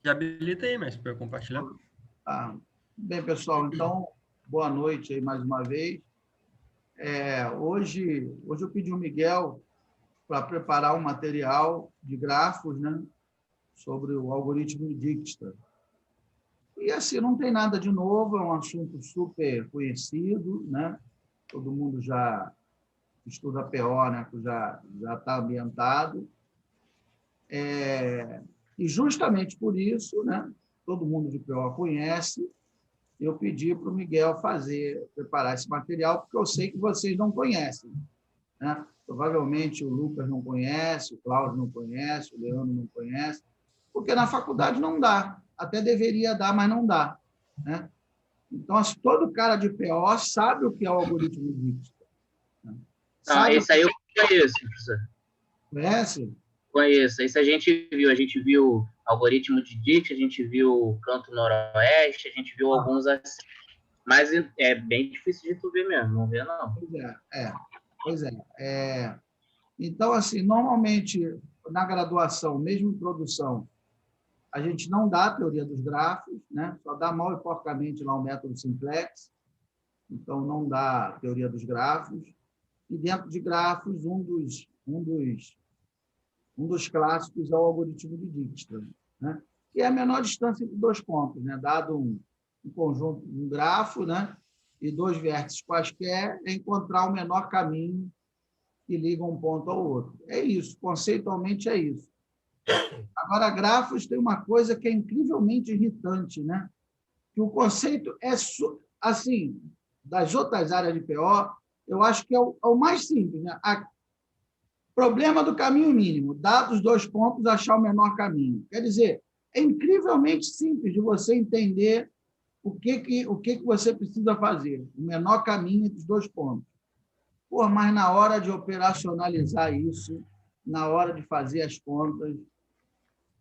Já habilita aí, mestre, para eu compartilhar. Tá. Bem, pessoal, então, boa noite aí mais uma vez. Hoje eu pedi ao Miguel para preparar um material de grafos, né, sobre o algoritmo de Dijkstra. E assim, não tem nada de novo, é um assunto super conhecido, né? Todo mundo já estuda PO, né? Já está ambientado. E justamente por isso, né? Todo mundo de PO conhece. Eu pedi para o Miguel preparar esse material, porque eu sei que vocês não conhecem, né? Provavelmente o Lucas não conhece, o Cláudio não conhece, o Leandro não conhece, porque na faculdade não dá. Até deveria dar, mas não dá, né? Então, assim, todo cara de PO sabe o que é o algoritmo de Dijkstra, né? Ah, Sabe o esse que aí eu conheço, professor. conhece? Conheço. Esse a gente viu algoritmo de Dijkstra, a gente viu Canto Noroeste, a gente viu alguns assim. Mas é bem difícil de tu ver mesmo, não vê não. Pois é. Então, assim, normalmente, na graduação, mesmo em produção, a gente não dá a teoria dos grafos, né? Só dá mal e porcamente lá o método simplex, então não dá a teoria dos grafos. E dentro de grafos, um dos clássicos é o algoritmo de Dijkstra, né? Que é a menor distância entre dois pontos, né? Dado um conjunto, um grafo, né? E dois vértices quaisquer, é encontrar o menor caminho que liga um ponto ao outro. É isso, conceitualmente é isso. Agora, grafos tem uma coisa que é incrivelmente irritante, né? Que o conceito é, assim, das outras áreas de PO, eu acho que é o mais simples, né? Problema do caminho mínimo, dados dois pontos, achar o menor caminho. Quer dizer, é incrivelmente simples de você entender o que você precisa fazer, o menor caminho entre os dois pontos. Pô, mas na hora de operacionalizar isso, na hora de fazer as contas,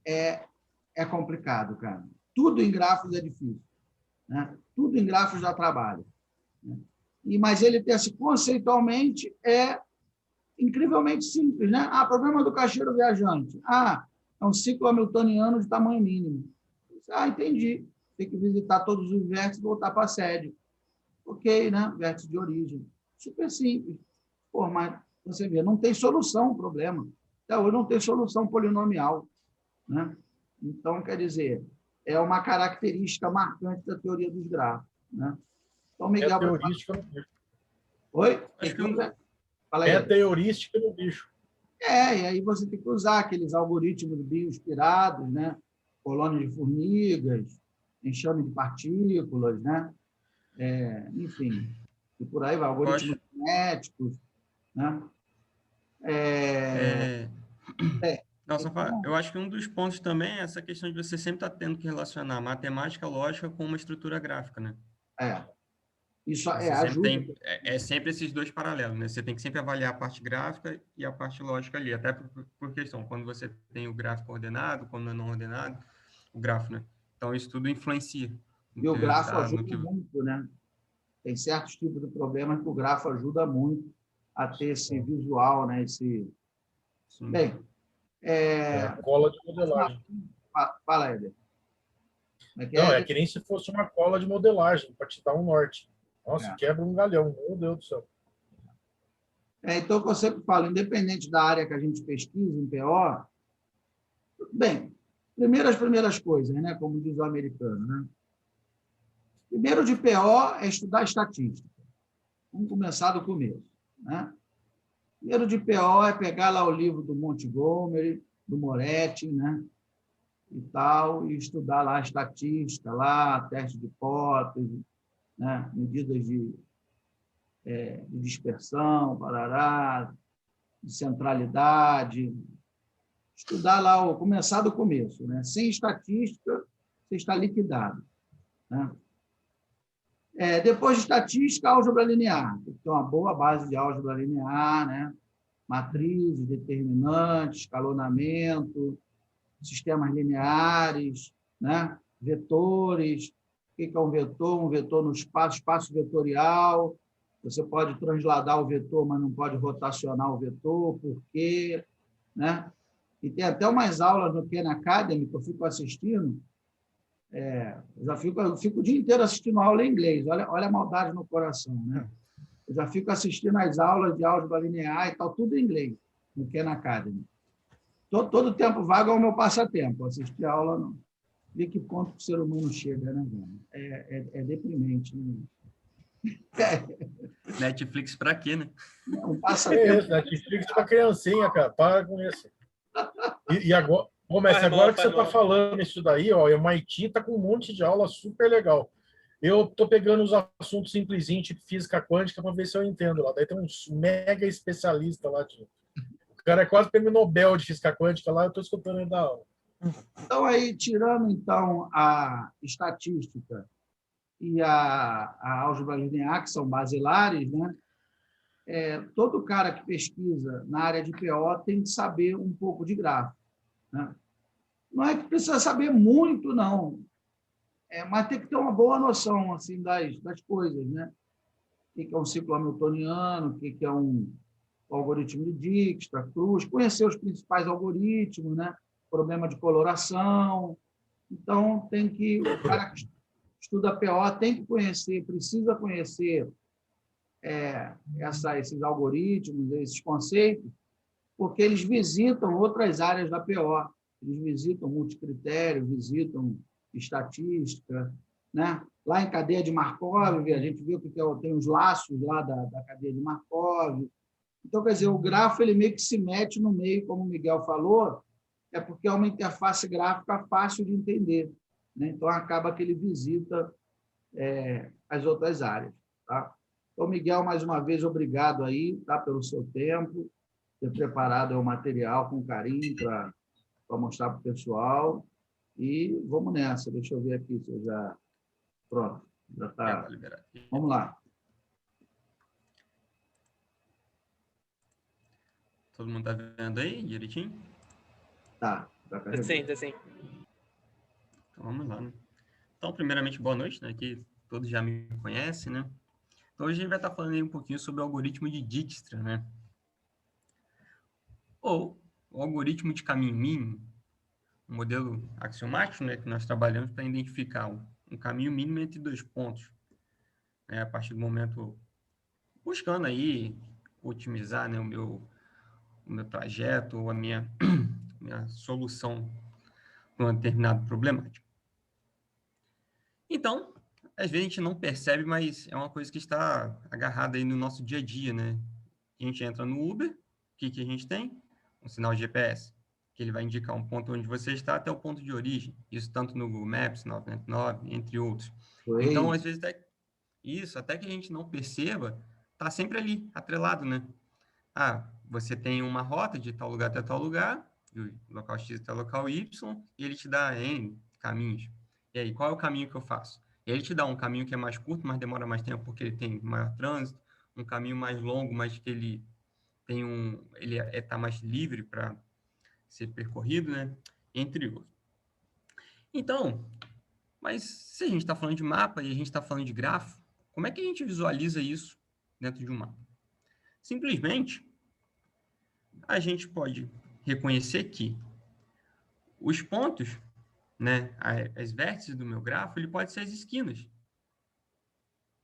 é complicado, cara. Tudo em grafos é difícil, né? Tudo em grafos dá trabalho, né? Mas ele, assim, conceitualmente, é incrivelmente simples, né? Problema do caixeiro viajante. É um ciclo hamiltoniano de tamanho mínimo. Entendi. Tem que visitar todos os vértices e voltar para a sede. Ok, né? Vértice de origem. Super simples. Pô, mas você vê, não tem solução o problema. Até hoje não tem solução polinomial, né? Então, quer dizer, é uma característica marcante da teoria dos grafos, né? Então, Miguel... É a heurística no bicho. Oi? Acho que Fala aí. É a heurística no bicho. E aí você tem que usar aqueles algoritmos bioinspirados, né? Colônia de formigas, enxame de partículas, né? Enfim, e por aí vai, algoritmos genéticos, né? Não, eu acho que um dos pontos também é essa questão de você sempre estar tendo que relacionar matemática lógica com uma estrutura gráfica, né? Isso Você ajuda. é sempre esses dois paralelos, né? Você tem que sempre avaliar a parte gráfica e a parte lógica ali, até por questão, quando você tem o gráfico ordenado, quando é não ordenado, o grafo, né? Então, isso tudo influencia. E o grafo ajuda muito, né? Tem certos tipos de problemas que o grafo ajuda muito a ter esse visual, né? Sim. Bem, cola de modelagem. Fala, Éder. Não, é que nem se fosse uma cola de modelagem para te dar um norte. Nossa, quebra um galhão, meu Deus do céu. Então, o que eu sempre falo, independente da área que a gente pesquisa em PO, bem, as primeiras coisas, né? Como diz o americano, né? Primeiro de PO é estudar estatística. Vamos começar do começo, né? Primeiro de PO é pegar lá o livro do Montgomery, do Moretti, né? E tal, e estudar lá a estatística, lá, teste de hipótese, né? Medidas de dispersão, parará, de centralidade. Estudar lá, começar do começo, né? Sem estatística, você está liquidado, né? Depois de estatística, álgebra linear. Tem que ter uma boa base de álgebra linear, né? Matrizes, determinantes, escalonamento, sistemas lineares, né? Vetores. O que é um vetor? Um vetor no espaço vetorial. Você pode transladar o vetor, mas não pode rotacionar o vetor. Por quê? Né? E tem até umas aulas no Khan Academy que eu fico assistindo. Eu fico o dia inteiro assistindo aula em inglês. Olha a maldade no coração, né? Eu já fico assistindo as aulas de álgebra linear e tal, tudo em inglês, no Khan Academy. Todo tempo vago é o meu passatempo, assistir a aula não. Ver que ponto que o ser humano chega, né? É deprimente, né? Netflix para quê, né? Um passatempo. Netflix para criancinha, cara. Para com isso. E agora, Mestre, agora que você está falando isso daí, ó, o MIT está com um monte de aula super legal. Eu estou pegando os assuntos simplesinhos, tipo física quântica, para ver se eu entendo lá. Daí tem um mega especialista lá. O cara é quase prêmio Nobel de física quântica lá, eu estou escutando ele da aula. Então, aí, tirando então a estatística e a álgebra linear, que são basilares, né? Todo cara que pesquisa na área de PO tem que saber um pouco de gráfico, né? Não é que precisa saber muito, não, mas tem que ter uma boa noção assim, das coisas, né? O que é um ciclo hamiltoniano, o que é um algoritmo de Dijkstra, Cruz, conhecer os principais algoritmos, né? Problema de coloração. Então, o cara que estuda PO tem que conhecer, precisa conhecer esses algoritmos, esses conceitos, porque eles visitam outras áreas da PO. Eles visitam multicritério, visitam estatística, né? Lá em cadeia de Markov, a gente viu que tem os laços lá da cadeia de Markov. Então, quer dizer, o grafo ele meio que se mete no meio, como o Miguel falou, porque é uma interface gráfica fácil de entender, né? Então, acaba que ele visita as outras áreas. Tá? Então, Miguel, mais uma vez, obrigado aí, tá, pelo seu tempo, ter preparado o material com carinho para mostrar para o pessoal. E vamos nessa. Deixa eu ver aqui se eu já... Pronto, já está. Vamos lá. Todo mundo está vendo aí direitinho? Tá. Sim, tá sim. Então, vamos lá, né? Então, primeiramente, boa noite, né? Que todos já me conhecem, né? Então, hoje a gente vai estar falando aí um pouquinho sobre o algoritmo de Dijkstra, né? Ou o algoritmo de caminho mínimo, um modelo axiomático, né? Que nós trabalhamos para identificar um caminho mínimo entre dois pontos, né? A partir do momento buscando aí otimizar, né? O meu trajeto ou a minha solução para uma determinada problemática. Então, às vezes a gente não percebe, mas é uma coisa que está agarrada aí no nosso dia a dia, né? A gente entra no Uber, o que a gente tem? Um sinal GPS, que ele vai indicar um ponto onde você está até o ponto de origem. Isso tanto no Google Maps, 999, entre outros. Então, às vezes, até que a gente não perceba, está sempre ali, atrelado, né? Você tem uma rota de tal lugar até tal lugar, do local X até o local Y, e ele te dá N caminhos. E aí, qual é o caminho que eu faço? E ele te dá um caminho que é mais curto, mas demora mais tempo porque ele tem maior trânsito, um caminho mais longo, mas que ele tem ele está mais livre para ser percorrido, né? Entre outros. Então, mas se a gente está falando de mapa e a gente está falando de grafo, como é que a gente visualiza isso dentro de um mapa? Simplesmente, a gente pode reconhecer que os pontos, né, as vértices do meu grafo, ele pode ser as esquinas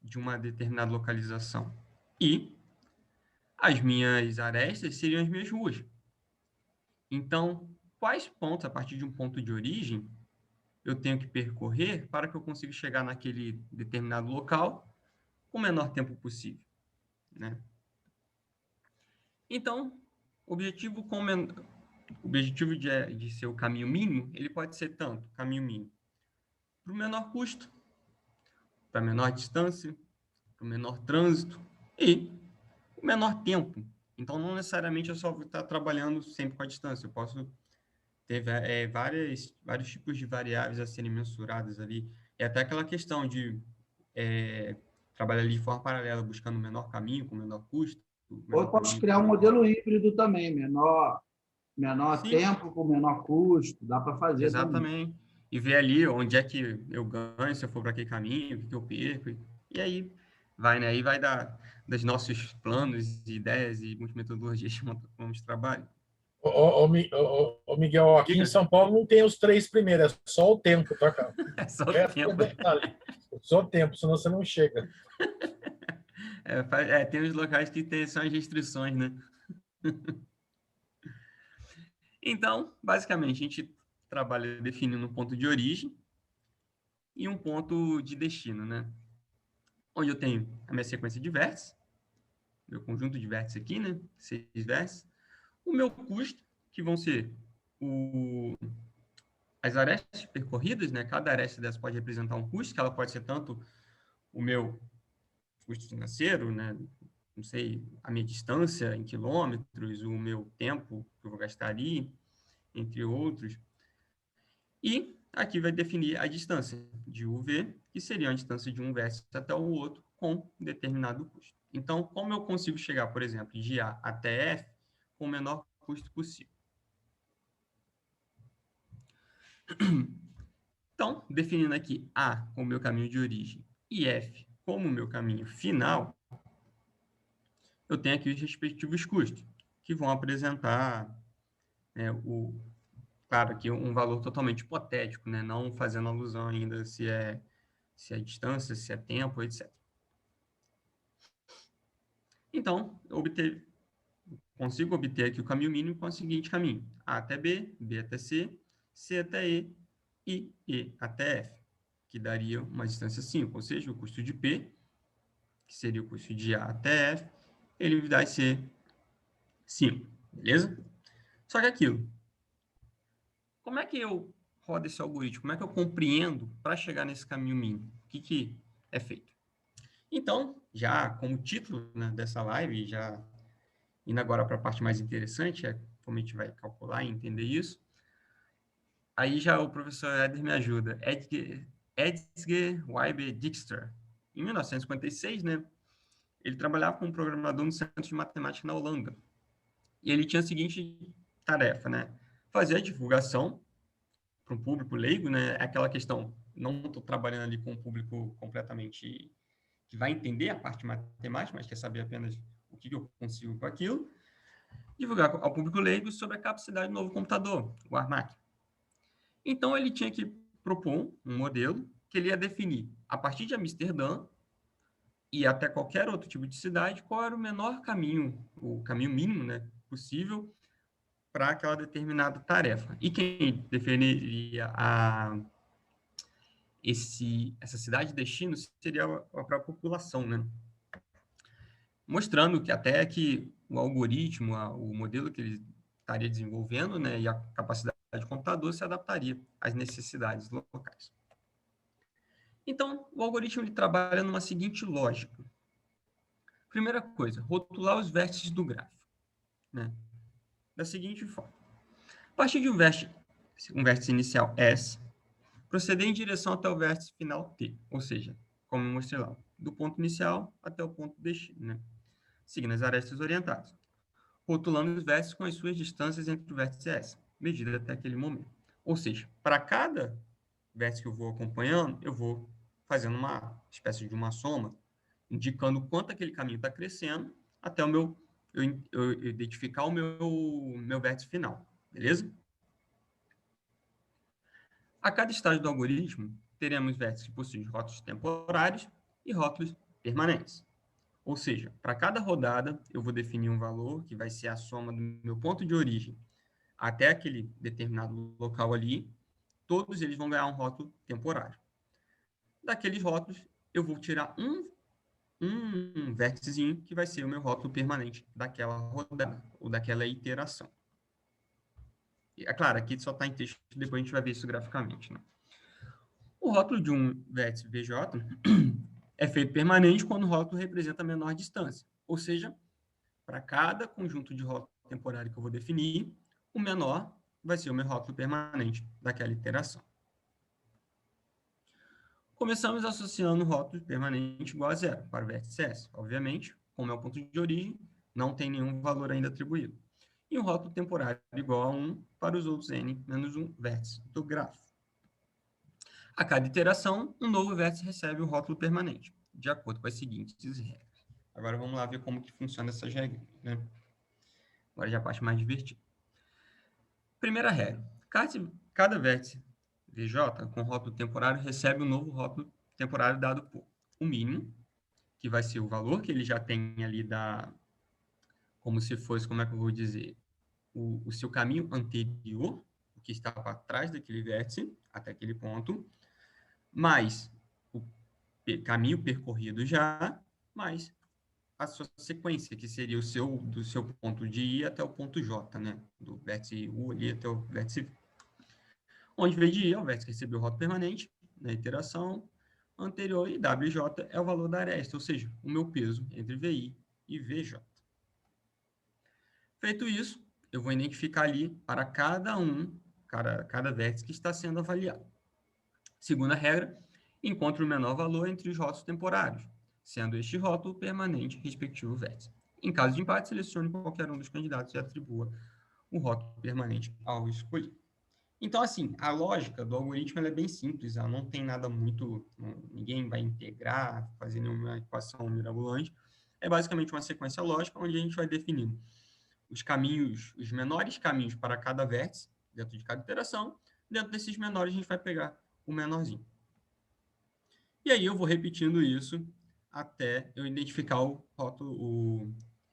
de uma determinada localização. E as minhas arestas seriam as minhas ruas. Então, quais pontos, a partir de um ponto de origem, eu tenho que percorrer para que eu consiga chegar naquele determinado local com o menor tempo possível, né? Então, o objetivo de ser o caminho mínimo, ele pode ser tanto caminho mínimo para o menor custo, para a menor distância, para o menor trânsito e o menor tempo. Então, não necessariamente eu só vou estar trabalhando sempre com a distância. Eu posso ter vários tipos de variáveis a serem mensuradas ali. É até aquela questão de trabalhar ali de forma paralela, buscando o menor caminho, com o menor custo. Ou eu posso criar um modelo híbrido também, menor tempo com menor custo, dá para fazer. Exatamente. Também. E ver ali onde é que eu ganho, se eu for para aquele caminho, o que eu perco. E aí vai, né? Aí vai dos nossos planos, ideias e muitas metodologias que vamos trabalhar. Ô, Miguel, aqui em São Paulo não tem os 3 primeiros, é só o tempo, tá, cara? É só o tempo. Só o tempo, senão você não chega. Tem os locais que são as restrições, né? Então, basicamente, a gente trabalha definindo um ponto de origem e um ponto de destino, né? Onde eu tenho a minha sequência de vértices, meu conjunto de vértices aqui, né? 6 vértices. O meu custo, que vão ser as arestas percorridas, né? Cada aresta dessa pode representar um custo, que ela pode ser tanto o meu custo financeiro, né? Não sei, a minha distância em quilômetros, o meu tempo que eu vou gastar ali, entre outros. E aqui vai definir a distância de UV, que seria a distância de um vértice até o outro, com determinado custo. Então, como eu consigo chegar, por exemplo, de A até F com o menor custo possível? Então, definindo aqui A como meu caminho de origem e F como meu caminho final, eu tenho aqui os respectivos custos, que vão apresentar, claro, aqui um valor totalmente hipotético, né? Não fazendo alusão ainda se é distância, se é tempo, etc. Então, consigo obter aqui o caminho mínimo com o seguinte caminho: A até B, B até C, C até E e E até F, que daria uma distância 5, ou seja, o custo de P, que seria o custo de A até F, ele vai ser 5, beleza? Só que aquilo, como é que eu rodo esse algoritmo? Como é que eu compreendo para chegar nesse caminho mínimo? O que é feito? Então, já como título, né, dessa live, já indo agora para a parte mais interessante, como a gente vai calcular e entender isso, aí já o professor Éder me ajuda. Edsger Weibe Dijkstra. Em 1956, né, ele trabalhava como programador no Centro de Matemática na Holanda. E ele tinha a seguinte tarefa, né? Fazer a divulgação para um público leigo, né? Aquela questão, não estou trabalhando ali com um público completamente que vai entender a parte matemática, mas quer saber apenas o que eu consigo com aquilo. Divulgar ao público leigo sobre a capacidade do novo computador, o ARMAC. Então, ele tinha que propor um modelo que ele ia definir, a partir de Amsterdã e até qualquer outro tipo de cidade, qual era o menor caminho, o caminho mínimo, né, possível para aquela determinada tarefa. E quem definiria essa cidade de destino seria a própria população, né? Mostrando que até que o algoritmo, o modelo que ele estaria desenvolvendo, né, e a capacidade de computador se adaptaria às necessidades locais. Então, o algoritmo ele trabalha numa seguinte lógica. Primeira coisa, rotular os vértices do gráfico, né? Da seguinte forma. A partir de um vértice inicial S, proceder em direção até o vértice final T, ou seja, como eu mostrei lá, do ponto inicial até o ponto destino, né? Seguindo as arestas orientadas, rotulando os vértices com as suas distâncias entre o vértice S, medida até aquele momento. Ou seja, para cada vértice que eu vou acompanhando, eu vou fazendo uma espécie de uma soma, indicando quanto aquele caminho está crescendo até eu identificar o meu vértice final, beleza? A cada estágio do algoritmo, teremos vértices que possuem rótulos temporários e rótulos permanentes. Ou seja, para cada rodada, eu vou definir um valor que vai ser a soma do meu ponto de origem até aquele determinado local ali. Todos eles vão ganhar um rótulo temporário. Daqueles rótulos, eu vou tirar um vérticezinho que vai ser o meu rótulo permanente daquela rodada ou daquela iteração. E, é claro, aqui só está em texto, depois a gente vai ver isso graficamente, né? O rótulo de um vértice VJ é feito permanente quando o rótulo representa a menor distância. Ou seja, para cada conjunto de rótulo temporário que eu vou definir, o menor vai ser o meu rótulo permanente daquela iteração. Começamos associando o rótulo permanente igual a zero para o vértice S. Obviamente, como é o ponto de origem, não tem nenhum valor ainda atribuído. E o rótulo temporário igual a 1 para os outros n menos 1 vértices do grafo. A cada iteração, um novo vértice recebe o rótulo permanente, de acordo com as seguintes regras. Agora vamos lá ver como que funciona essas regras, né? Agora já a parte mais divertida. Primeira regra. Cada vértice VJ com rótulo temporário recebe um novo rótulo temporário dado por o mínimo, que vai ser o valor que ele já tem ali como se fosse, como é que eu vou dizer, o seu caminho anterior, o que está para trás daquele vértice, até aquele ponto, mais o caminho percorrido já, mais a sua sequência, que seria do seu ponto de I até o ponto J, né? Do vértice U ali até o vértice V. Onde V de I é o vértice que recebeu o rótulo permanente, na iteração anterior, e WJ é o valor da aresta, ou seja, o meu peso entre VI e VJ. Feito isso, eu vou identificar ali para cada vértice que está sendo avaliado. Segunda regra, encontre o menor valor entre os rótulos temporários, sendo este rótulo permanente respectivo vértice. Em caso de empate, selecione qualquer um dos candidatos e atribua o rótulo permanente ao escolhido. Então, assim, a lógica do algoritmo é bem simples, ela não tem nada muito, ninguém vai integrar, fazer nenhuma equação mirabolante. É basicamente uma sequência lógica onde a gente vai definindo os caminhos, os menores caminhos para cada vértice, dentro de cada iteração. Dentro desses menores, a gente vai pegar o menorzinho. E aí eu vou repetindo isso até eu identificar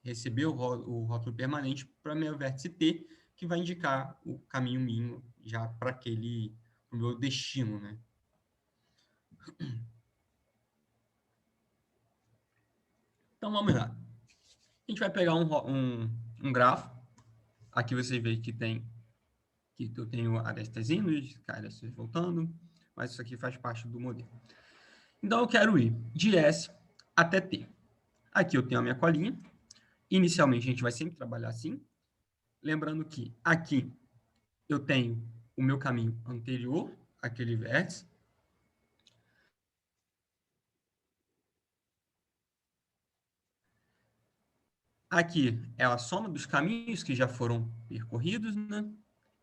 receber o rótulo permanente para meu vértice T, que vai indicar o caminho mínimo já para o meu destino, né? Então vamos lá. A gente vai pegar um grafo. Aqui você vê que eu tenho arestas indo, arestas voltando, mas isso aqui faz parte do modelo. Então eu quero ir de S até T. Aqui eu tenho a minha colinha. Inicialmente a gente vai sempre trabalhar assim. Lembrando que aqui eu tenho o meu caminho anterior àquele vértice. Aqui é a soma dos caminhos que já foram percorridos, né?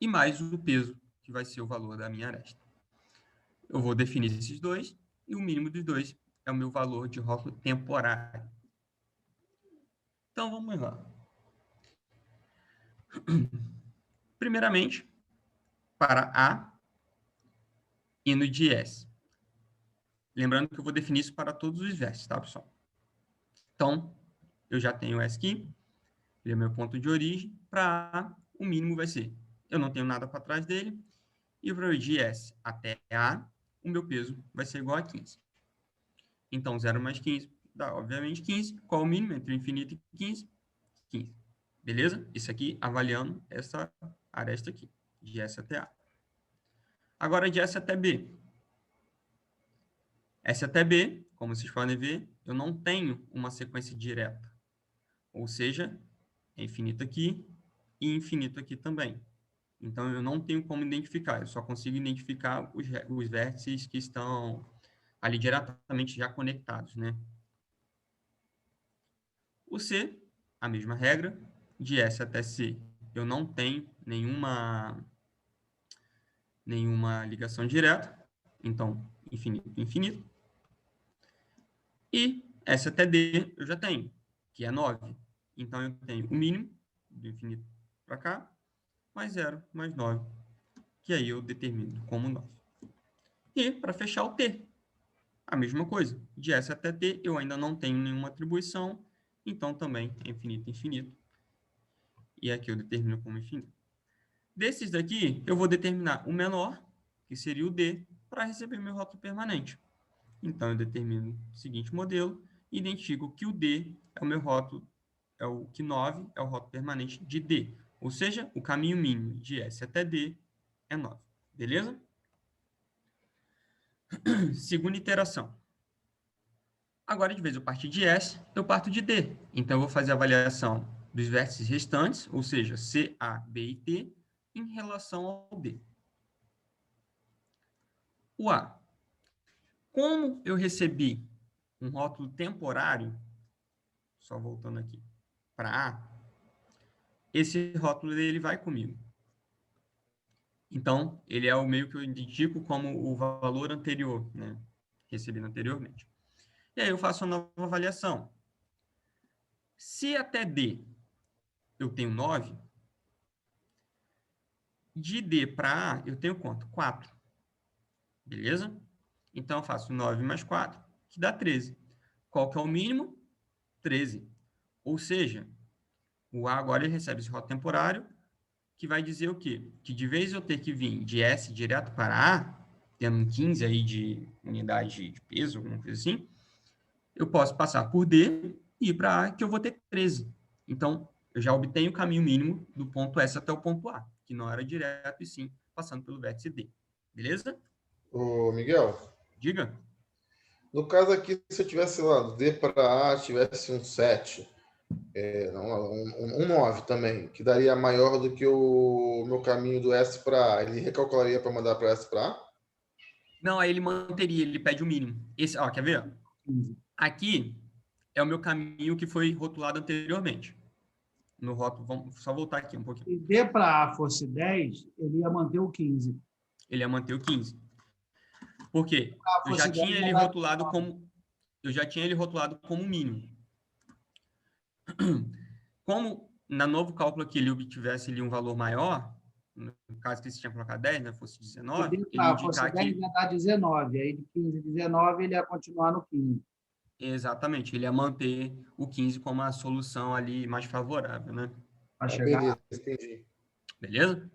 E mais o peso, que vai ser o valor da minha aresta. Eu vou definir esses dois, e o mínimo dos dois é o meu valor de rótulo temporário. Então, vamos lá. Primeiramente, para A, indo de S. Lembrando que eu vou definir isso para todos os vértices, tá, pessoal? Então, eu já tenho S aqui, ele é meu ponto de origem. Para A, o mínimo vai ser, eu não tenho nada para trás dele, e para o de S até A, o meu peso vai ser igual a 15. Então, 0 mais 15 dá, obviamente, 15. Qual o mínimo entre infinito e 15? 15. Beleza? Isso aqui avaliando essa aresta aqui, de S até A. Agora, de S até B. S até B, como vocês podem ver, eu não tenho uma sequência direta. Ou seja, é infinito aqui e infinito aqui também. Então, eu não tenho como identificar. Eu só consigo identificar os vértices que estão ali diretamente já conectados, né? O C, a mesma regra. De S até C, eu não tenho nenhuma ligação direta. Então, infinito, infinito. E S até D eu já tenho, que é 9. Então, eu tenho o mínimo, do infinito para cá, mais 0, mais 9, que aí eu determino como 9. E, para fechar, o T. A mesma coisa. De S até T, eu ainda não tenho nenhuma atribuição, então também é infinito, infinito. E aqui eu determino como infinito. Desses daqui, eu vou determinar o menor, que seria o D, para receber meu rótulo permanente. Então, eu determino o seguinte modelo, e identifico que o D é o meu rótulo, que 9 é o rótulo permanente de D. Ou seja, o caminho mínimo de S até D é 9. Beleza? Segunda iteração. Agora, de vez eu partir de S, eu parto de D. Então, eu vou fazer a avaliação dos vértices restantes, ou seja, C, A, B e T, em relação ao D. O A. Como eu recebi um rótulo temporário, só voltando aqui para A, esse rótulo dele vai comigo. Então, ele é o meio que eu indico como o valor anterior, né? Recebido anteriormente. E aí eu faço uma nova avaliação. Se até D eu tenho 9, De D para A, eu tenho quanto? 4. Beleza? Então, eu faço 9 mais 4, que dá 13. Qual que é o mínimo? 13. Ou seja, o A agora ele recebe esse rótulo temporário, que vai dizer o quê? Que de vez eu ter que vir de S direto para A, tendo 15 aí de unidade de peso, alguma coisa assim, eu posso passar por D e ir para A, que eu vou ter 13. Então, eu já obtenho o caminho mínimo do ponto S até o ponto A, que não era direto, e sim passando pelo vértice D. Beleza? Ô, Miguel, Diga. no caso aqui, se eu tivesse lá, D para A, tivesse um 7, um 9 também, que daria maior do que o meu caminho do S para A, ele recalcularia para mandar para S para A? Não, aí ele manteria, ele pede o mínimo. Esse, ó, quer ver? 15. Aqui é o meu caminho que foi rotulado anteriormente. No rótulo, vamos só voltar aqui um pouquinho. Se D para A fosse 10, ele ia manter o 15. Ele ia manter o 15. Por quê? A Eu já fosse tinha 10, ele ia dar rotulado como mínimo. Como na novo cálculo aqui ele obtivesse ali um valor maior, no caso que você tinha colocado 10, né, fosse Se 19, D ele para A fosse indicar 10, que ia dar 19. Aí de 15 a 19, ele ia continuar no 15. exatamente, ele ia manter o 15 como a solução ali mais favorável, né? Para Ah, chegar. beleza, entendi. Beleza?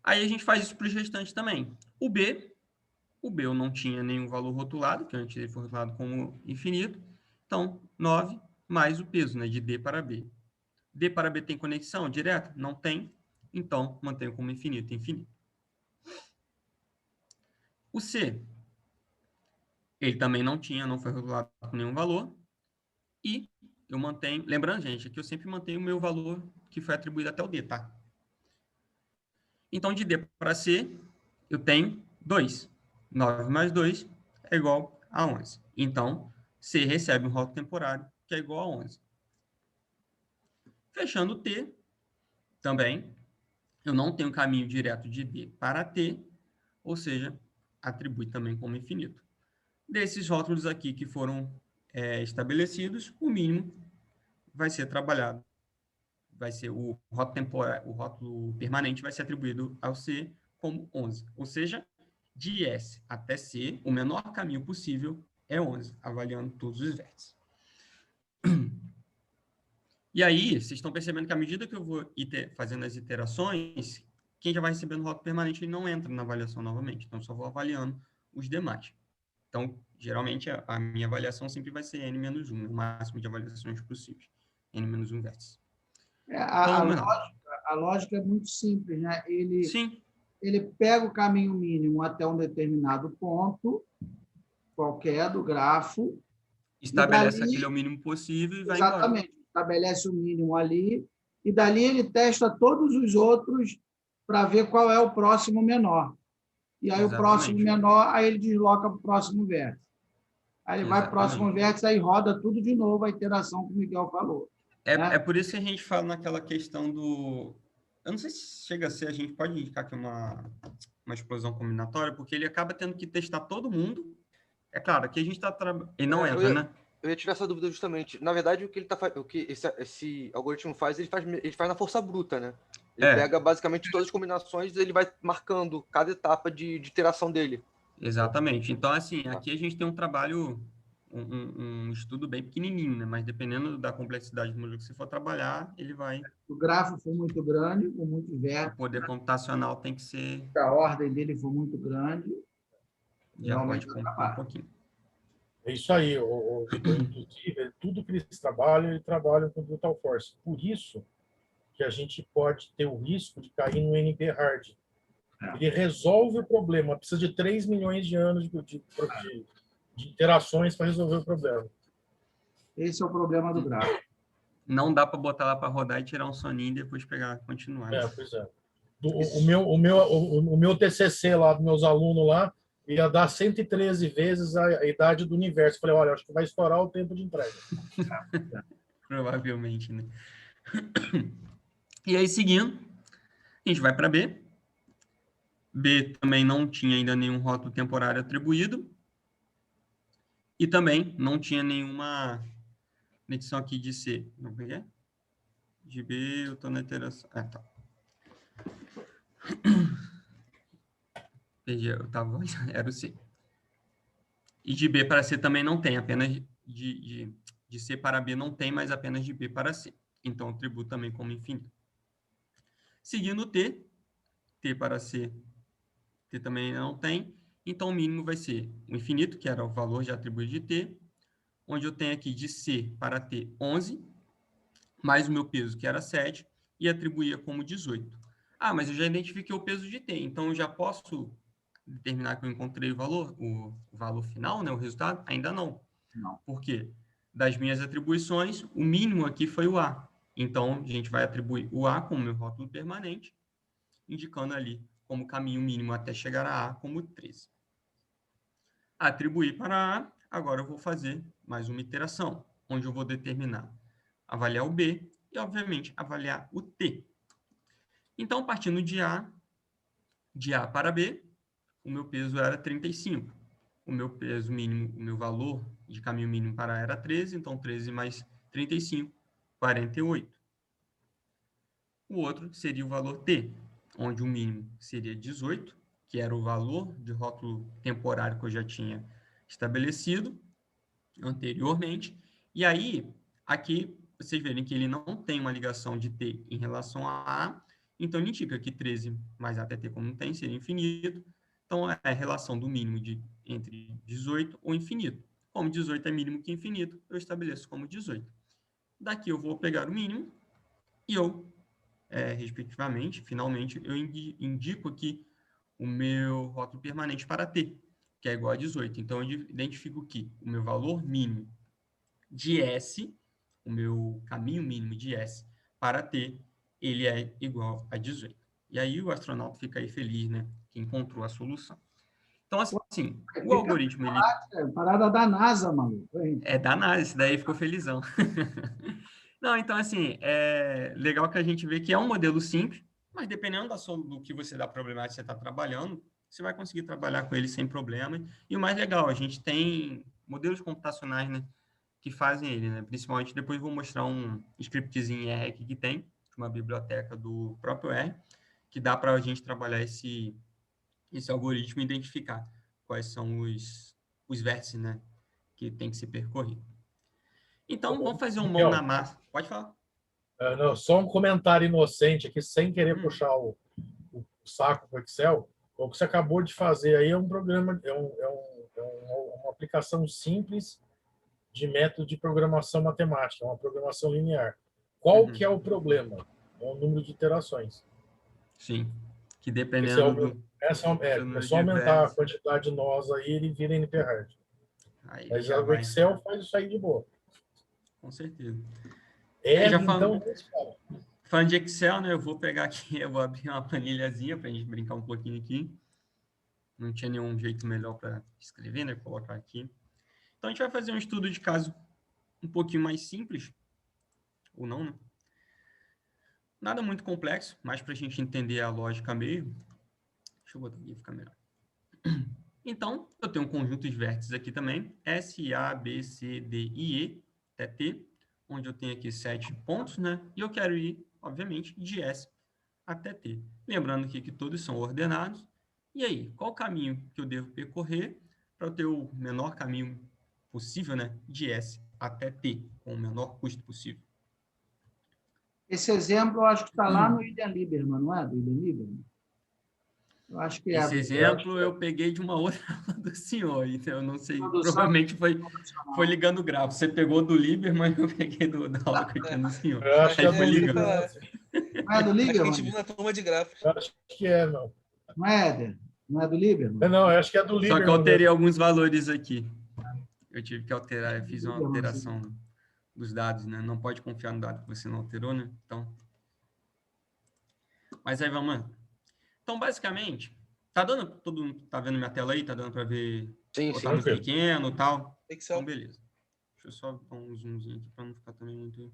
Aí a gente faz isso para os restantes também. O B eu não tinha nenhum valor rotulado, que antes ele foi rotulado como infinito. Então, 9 mais o peso, né, de D para B. D para B tem conexão direta? Não tem. Então, mantenho como infinito, infinito. O C, ele também não foi rotulado com nenhum valor. E eu mantenho, lembrando, gente, que eu sempre mantenho o meu valor que foi atribuído até o D, tá? Então, de D para C, eu tenho 2. 9 mais 2 é igual a 11. Então, C recebe um rótulo temporário que é igual a 11. Fechando o T, também, eu não tenho caminho direto de D para T, ou seja, atribui também como infinito. Desses rótulos aqui que foram estabelecidos, o mínimo vai ser trabalhado. Vai ser o rótulo temporário, o rótulo permanente vai ser atribuído ao C como 11. Ou seja, de S até C, o menor caminho possível é 11, avaliando todos os vértices. E aí, vocês estão percebendo que à medida que eu vou fazendo as iterações, quem já vai recebendo rótulo permanente ele não entra na avaliação novamente. Então, só vou avaliando os demais. Então, geralmente, a minha avaliação sempre vai ser N-1, o máximo de avaliações possíveis. N-1 vértice. Então, A lógica é muito simples, né? sim. Ele pega o caminho mínimo até um determinado ponto, qualquer do grafo. Estabelece dali, aquele é o mínimo possível e vai exatamente, embora. estabelece o mínimo ali, e dali ele testa todos os outros para ver qual é o próximo menor. E aí, exatamente, o próximo menor, aí ele desloca para o próximo vértice. Aí ele vai para o próximo vértice, aí roda tudo de novo, a iteração que o Miguel falou. É por isso que a gente fala naquela questão do... Eu não sei se chega a ser, a gente pode indicar que é uma explosão combinatória, porque ele acaba tendo que testar todo mundo. É claro, aqui a gente está trabalhando... Ele não entra, né? Eu ia tirar essa dúvida justamente. Na verdade, o que esse algoritmo faz, ele faz na força bruta, né? Ele pega basicamente todas as combinações e ele vai marcando cada etapa de iteração dele. Exatamente. Então, assim, aqui a gente tem um trabalho, um estudo bem pequenininho, né? Mas dependendo da complexidade do modelo que você for trabalhar, ele vai... O grafo foi muito grande, com muitos vértices. O poder computacional tem que ser... A ordem dele foi muito grande. Já pode complicar um pouquinho. É isso aí. Inclusive, tudo que eles trabalham com brutal force. Por isso que a gente pode ter o risco de cair no NP hard. Ele resolve o problema. Precisa de 3 milhões de anos de interações para resolver o problema. Esse é o problema do gráfico. Não dá para botar lá para rodar e tirar um soninho e depois continuar. Né? Pois é. O meu TCC lá, dos meus alunos lá, ia dar 113 vezes a idade do universo. Falei, olha, acho que vai estourar o tempo de entrega. Provavelmente, né? E aí, seguindo, a gente vai para B. B também não tinha ainda nenhum rótulo temporário atribuído. E também não tinha nenhuma medição aqui de C. Não é? De B, eu estou na iteração. Tá. Perdi, era o C. E de B para C também não tem, apenas de C para B não tem, mas apenas de B para C. Então, eu atribuo também como infinito. Seguindo o T para C, T também não tem, então o mínimo vai ser o infinito, que era o valor já atribuído de T, onde eu tenho aqui de C para T 11, mais o meu peso, que era 7, e atribuía como 18. Ah, mas eu já identifiquei o peso de T, então eu já posso determinar que eu encontrei o valor final, né, o resultado? Ainda não. Não. Por quê? Das minhas atribuições, o mínimo aqui foi o A. Então, a gente vai atribuir o A como meu rótulo permanente, indicando ali como caminho mínimo até chegar a A como 13. Atribuir para A, agora eu vou fazer mais uma iteração, onde eu vou determinar, avaliar o B e, obviamente, avaliar o T. Então, partindo de A para B, o meu peso era 35. O meu peso mínimo, o meu valor de caminho mínimo para A era 13, então 13 mais 35, 48. O outro seria o valor T, onde o mínimo seria 18, que era o valor de rótulo temporário que eu já tinha estabelecido anteriormente. E aí, aqui, vocês verem que ele não tem uma ligação de T em relação a A, então ele indica que 13 mais A até T, como não tem, seria infinito. Então, é a relação do mínimo entre 18 ou infinito. Como 18 é mínimo que infinito, eu estabeleço como 18. Daqui eu vou pegar o mínimo e eu, respectivamente, finalmente, eu indico aqui o meu rótulo permanente para T, que é igual a 18. Então, eu identifico que o meu valor mínimo de S, o meu caminho mínimo de S para T, ele é igual a 18. E aí o astronauta fica aí feliz, né, que encontrou a solução. Então, assim, o algoritmo, ele... Parada da NASA, maluco. É da NASA, esse daí ficou felizão. Não, então, assim, é legal que a gente vê que é um modelo simples, mas dependendo do que você da problemática que você está trabalhando, você vai conseguir trabalhar com ele sem problema. E o mais legal, a gente tem modelos computacionais, né, que fazem ele, né? Principalmente, depois vou mostrar um scriptzinho em R aqui que tem, uma biblioteca do próprio R, que dá para a gente trabalhar esse algoritmo e identificar quais são os vértices, né, que tem que ser percorrido. Então, vamos fazer um mão na massa. Pode falar. Não, só um comentário inocente aqui, sem querer puxar o saco com o Excel. O que você acabou de fazer aí é um programa, uma aplicação simples de método de programação matemática, uma programação linear. Qual que é o problema? É o número de iterações. Sim, que dependendo é só aumentar a quantidade de nós aí, ele vira NP-hard. Mas o Excel faz isso aí de boa. Com certeza. Já falando, falando de Excel, né? Eu vou pegar aqui, eu vou abrir uma planilhazinha para a gente brincar um pouquinho aqui. Não tinha nenhum jeito melhor para escrever, né? Colocar aqui. Então, a gente vai fazer um estudo de caso um pouquinho mais simples, ou não, né? Nada muito complexo, mas para a gente entender a lógica mesmo. Deixa eu botar aqui, ficar melhor. Então, eu tenho um conjunto de vértices aqui também, S, A, B, C, D, I, E, até T, onde eu tenho aqui 7 pontos, né? E eu quero ir, obviamente, de S até T. Lembrando aqui que todos são ordenados. E aí, qual o caminho que eu devo percorrer para eu ter o menor caminho possível, né? De S até T, com o menor custo possível. Esse exemplo, eu acho que está lá no William Lieberman, não é? Do William Lieberman? Eu acho que Esse exemplo eu peguei de uma outra aula do senhor, então eu não sei, provavelmente foi ligando o grafo. Você pegou do Lieberman, eu peguei da aula que eu tinha do senhor. Eu acho que é do ligando. Não é do Lieberman? A gente viu na turma de gráficos. Eu acho que é, não. Não é, Éder? Não é do Lieberman? Não, eu acho que é do Lieberman. Só que eu alterei alguns valores aqui. Eu tive que alterar, eu fiz uma alteração dos dados, né? Não pode confiar no dado que você não alterou, né? Então... Mas aí vamos lá. Então, basicamente, tá dando, todo mundo tá vendo minha tela aí? Tá dando para ver? Sim, Tá muito pequeno e tal? Excel. Então, beleza. Deixa eu só dar um zoomzinho aqui para não ficar também muito...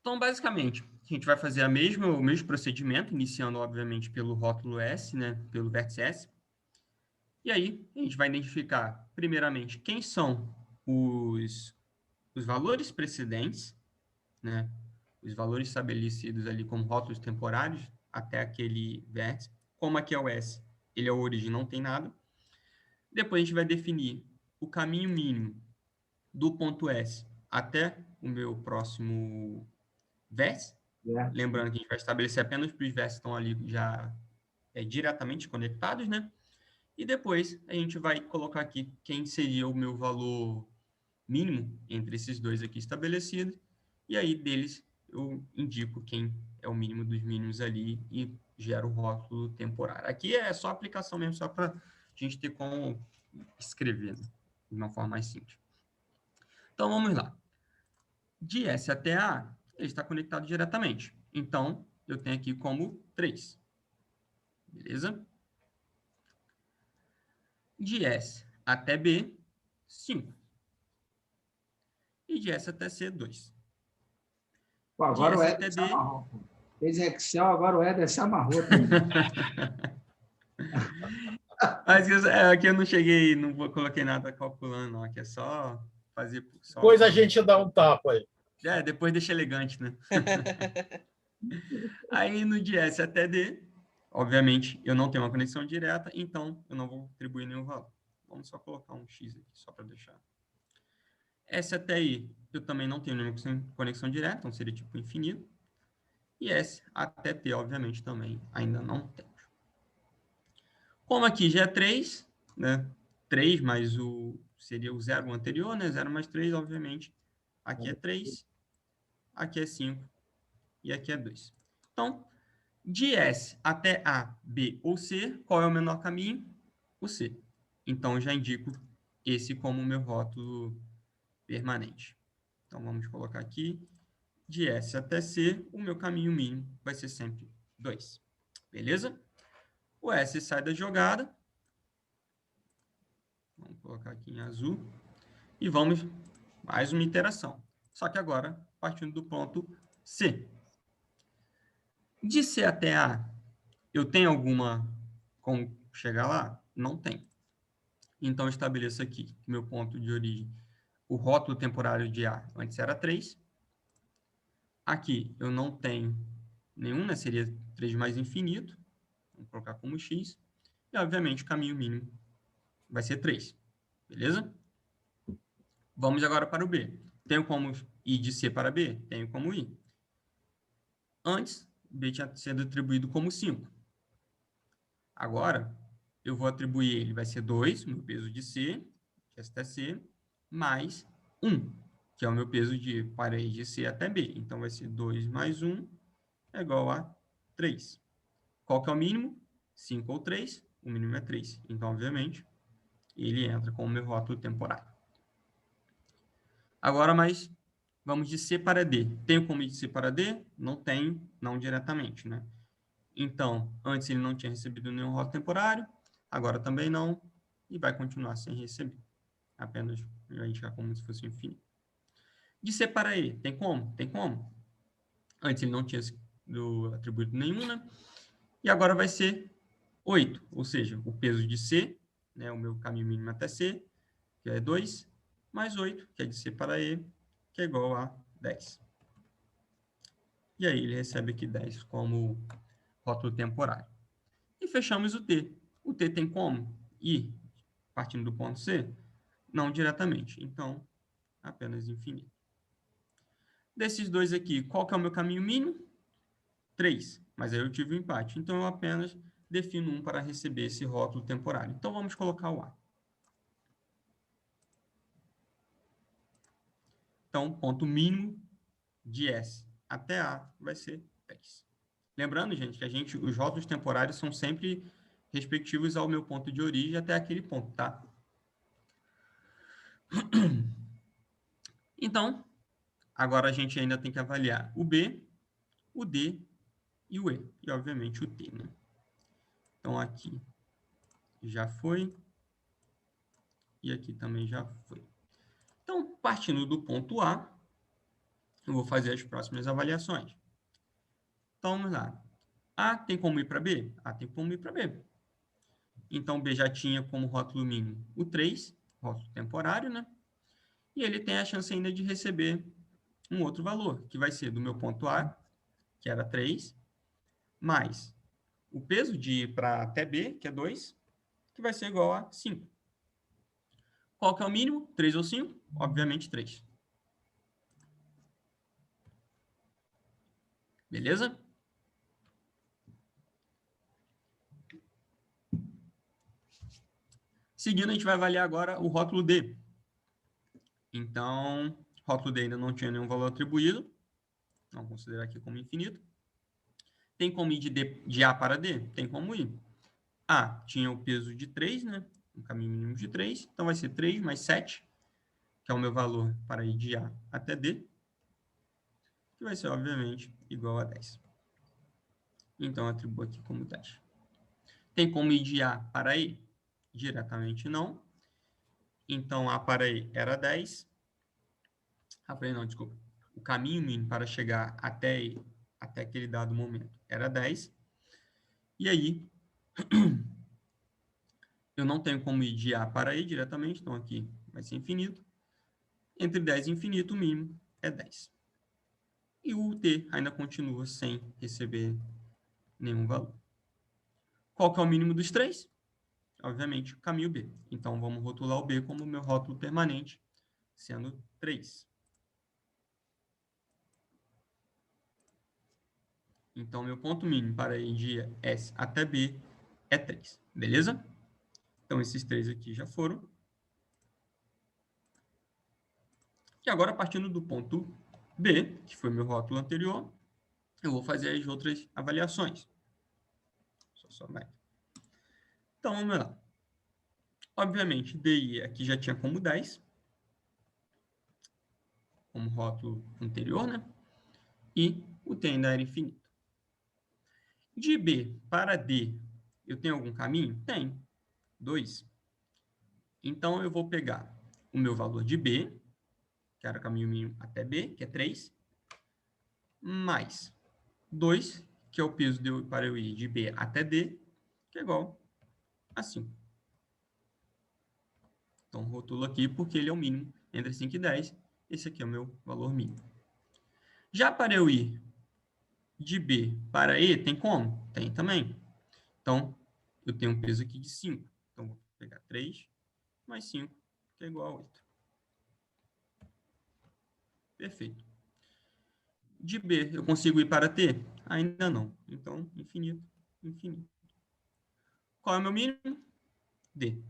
Então, basicamente, a gente vai fazer o mesmo procedimento, iniciando, obviamente, pelo rótulo S, né? Pelo vértice S. E aí, a gente vai identificar, primeiramente, quem são os valores precedentes, né? Os valores estabelecidos ali como rótulos temporários até aquele vértice. Como aqui é o S, ele é a origem, não tem nada. Depois a gente vai definir o caminho mínimo do ponto S até o meu próximo vértice. Lembrando que a gente vai estabelecer apenas para os vértices que estão ali já diretamente conectados, né? E depois a gente vai colocar aqui quem seria o meu valor mínimo entre esses dois aqui estabelecidos. E aí deles eu indico quem é o mínimo dos mínimos ali e gero o rótulo temporário. Aqui é só aplicação mesmo, só para a gente ter como escrever, né? De uma forma mais simples. Então, vamos lá. De S até A, ele está conectado diretamente. Então, eu tenho aqui como 3. Beleza? De S até B, 5. E de S até C, 2. Pô, agora o S Éder até se D. amarrou. Pô. Fez Excel, agora o Éder se amarrou também. Mas aqui eu não cheguei, não coloquei nada calculando, não. Aqui é só fazer... Só Depois a gente dá um tapa aí. depois deixa elegante, né? Aí no de S até D, obviamente, eu não tenho uma conexão direta, então eu não vou atribuir nenhum valor. Vamos só colocar um X aqui, só para deixar. S até I, eu também não tenho nenhuma conexão direta, então seria tipo infinito. E S até T, obviamente, também ainda não temos. Como aqui já é 3, né? 3 mais seria o zero anterior, né? 0 mais 3, obviamente. Aqui é 3, aqui é 5 e aqui é 2. Então, de S até A, B ou C, qual é o menor caminho? O C. Então, eu já indico esse como o meu rótulo permanente. Então, vamos colocar aqui. De S até C, o meu caminho mínimo vai ser sempre 2. Beleza? O S sai da jogada. Vamos colocar aqui em azul. E vamos mais uma iteração. Só que agora, partindo do ponto C. De C até A, eu tenho alguma como chegar lá? Não tem. Então, eu estabeleço aqui meu ponto de origem. O rótulo temporário de A antes era 3. Aqui eu não tenho nenhum, né? Seria 3 mais infinito. Vamos colocar como X. E, obviamente, o caminho mínimo vai ser 3. Beleza? Vamos agora para o B. Tenho como ir de C para B? Tenho como ir. Antes, B tinha sido atribuído como 5. Agora, eu vou atribuir ele, vai ser 2, o meu peso de C, que é até C, mais 1, que é o meu peso para ir de C até B. Então, vai ser 2 mais 1 é igual a 3. Qual que é o mínimo? 5 ou 3. O mínimo é 3. Então, obviamente, ele entra como meu rótulo temporário. Agora, mas vamos de C para D. Tenho como ir de C para D? Não tenho, não diretamente, né? Então, antes ele não tinha recebido nenhum rótulo temporário, agora também não, e vai continuar sem receber. Apenas a gente vai como se fosse infinito. De C para E, tem como? Tem como. Antes ele não tinha sido atribuído nenhum, né? E agora vai ser 8, ou seja, o peso de C, né, o meu caminho mínimo até C, que é 2, mais 8, que é de C para E, que é igual a 10. E aí ele recebe aqui 10 como rótulo temporário. E fechamos o T. O T tem como ir partindo do ponto C? Não diretamente. Então, apenas infinito. Desses dois aqui, qual que é o meu caminho mínimo? 3. Mas aí eu tive um empate. Então, eu apenas defino um para receber esse rótulo temporário. Então, vamos colocar o A. Então, ponto mínimo de S até A vai ser 10. Lembrando, gente, que os rótulos temporários são sempre respectivos ao meu ponto de origem até aquele ponto, tá? Então, agora a gente ainda tem que avaliar o B, o D e o E. E, obviamente, o T, né? Então, aqui já foi. E aqui também já foi. Então, partindo do ponto A, eu vou fazer as próximas avaliações. Então, vamos lá. A tem como ir para B? A tem como ir para B. Então, B já tinha como rótulo mínimo o 3, rótulo temporário, né? E ele tem a chance ainda de receber um outro valor, que vai ser do meu ponto A, que era 3, mais o peso de ir para até B, que é 2, que vai ser igual a 5. Qual que é o mínimo? 3 ou 5? Obviamente 3. Beleza? Seguindo, a gente vai avaliar agora o rótulo D. Então, rótulo D ainda não tinha nenhum valor atribuído. Vamos considerar aqui como infinito. Tem como ir de A para D? Tem como ir. A tinha o peso de 3, né? Um caminho mínimo de 3. Então, vai ser 3 mais 7, que é o meu valor para ir de A até D, que vai ser, obviamente, igual a 10. Então, eu atribuo aqui como 10. Tem como ir de A para E? Diretamente não. Então, A para E era 10. Não, desculpa. O caminho mínimo para chegar até E, até aquele dado momento, era 10. E aí, eu não tenho como ir de A para E diretamente, então aqui vai ser infinito. Entre 10 e infinito, o mínimo é 10. E o T ainda continua sem receber nenhum valor. Qual que é o mínimo dos 3? Obviamente, o caminho B. Então, vamos rotular o B como meu rótulo permanente, sendo 3. Então, meu ponto mínimo para ir de S até B é 3. Beleza? Então, esses 3 aqui já foram. E agora, partindo do ponto B, que foi meu rótulo anterior, eu vou fazer as outras avaliações. Só vai. Então, vamos lá. Obviamente, DI aqui já tinha como 10, como rótulo anterior, né? E o T ainda era infinito. De B para D, eu tenho algum caminho? Tem. 2. Então, eu vou pegar o meu valor de B, que era o caminho mínimo até B, que é 3, mais 2, que é o peso para eu ir de B até D, que é igual a 5. Então, rotulo aqui porque ele é o mínimo entre 5 e 10. Esse aqui é o meu valor mínimo. Já para eu ir de B para E, tem como? Tem também. Então, eu tenho um peso aqui de 5. Então, vou pegar 3 mais 5, que é igual a 8. Perfeito. De B, eu consigo ir para T? Ainda não. Então, infinito, infinito. Qual é o meu mínimo? D.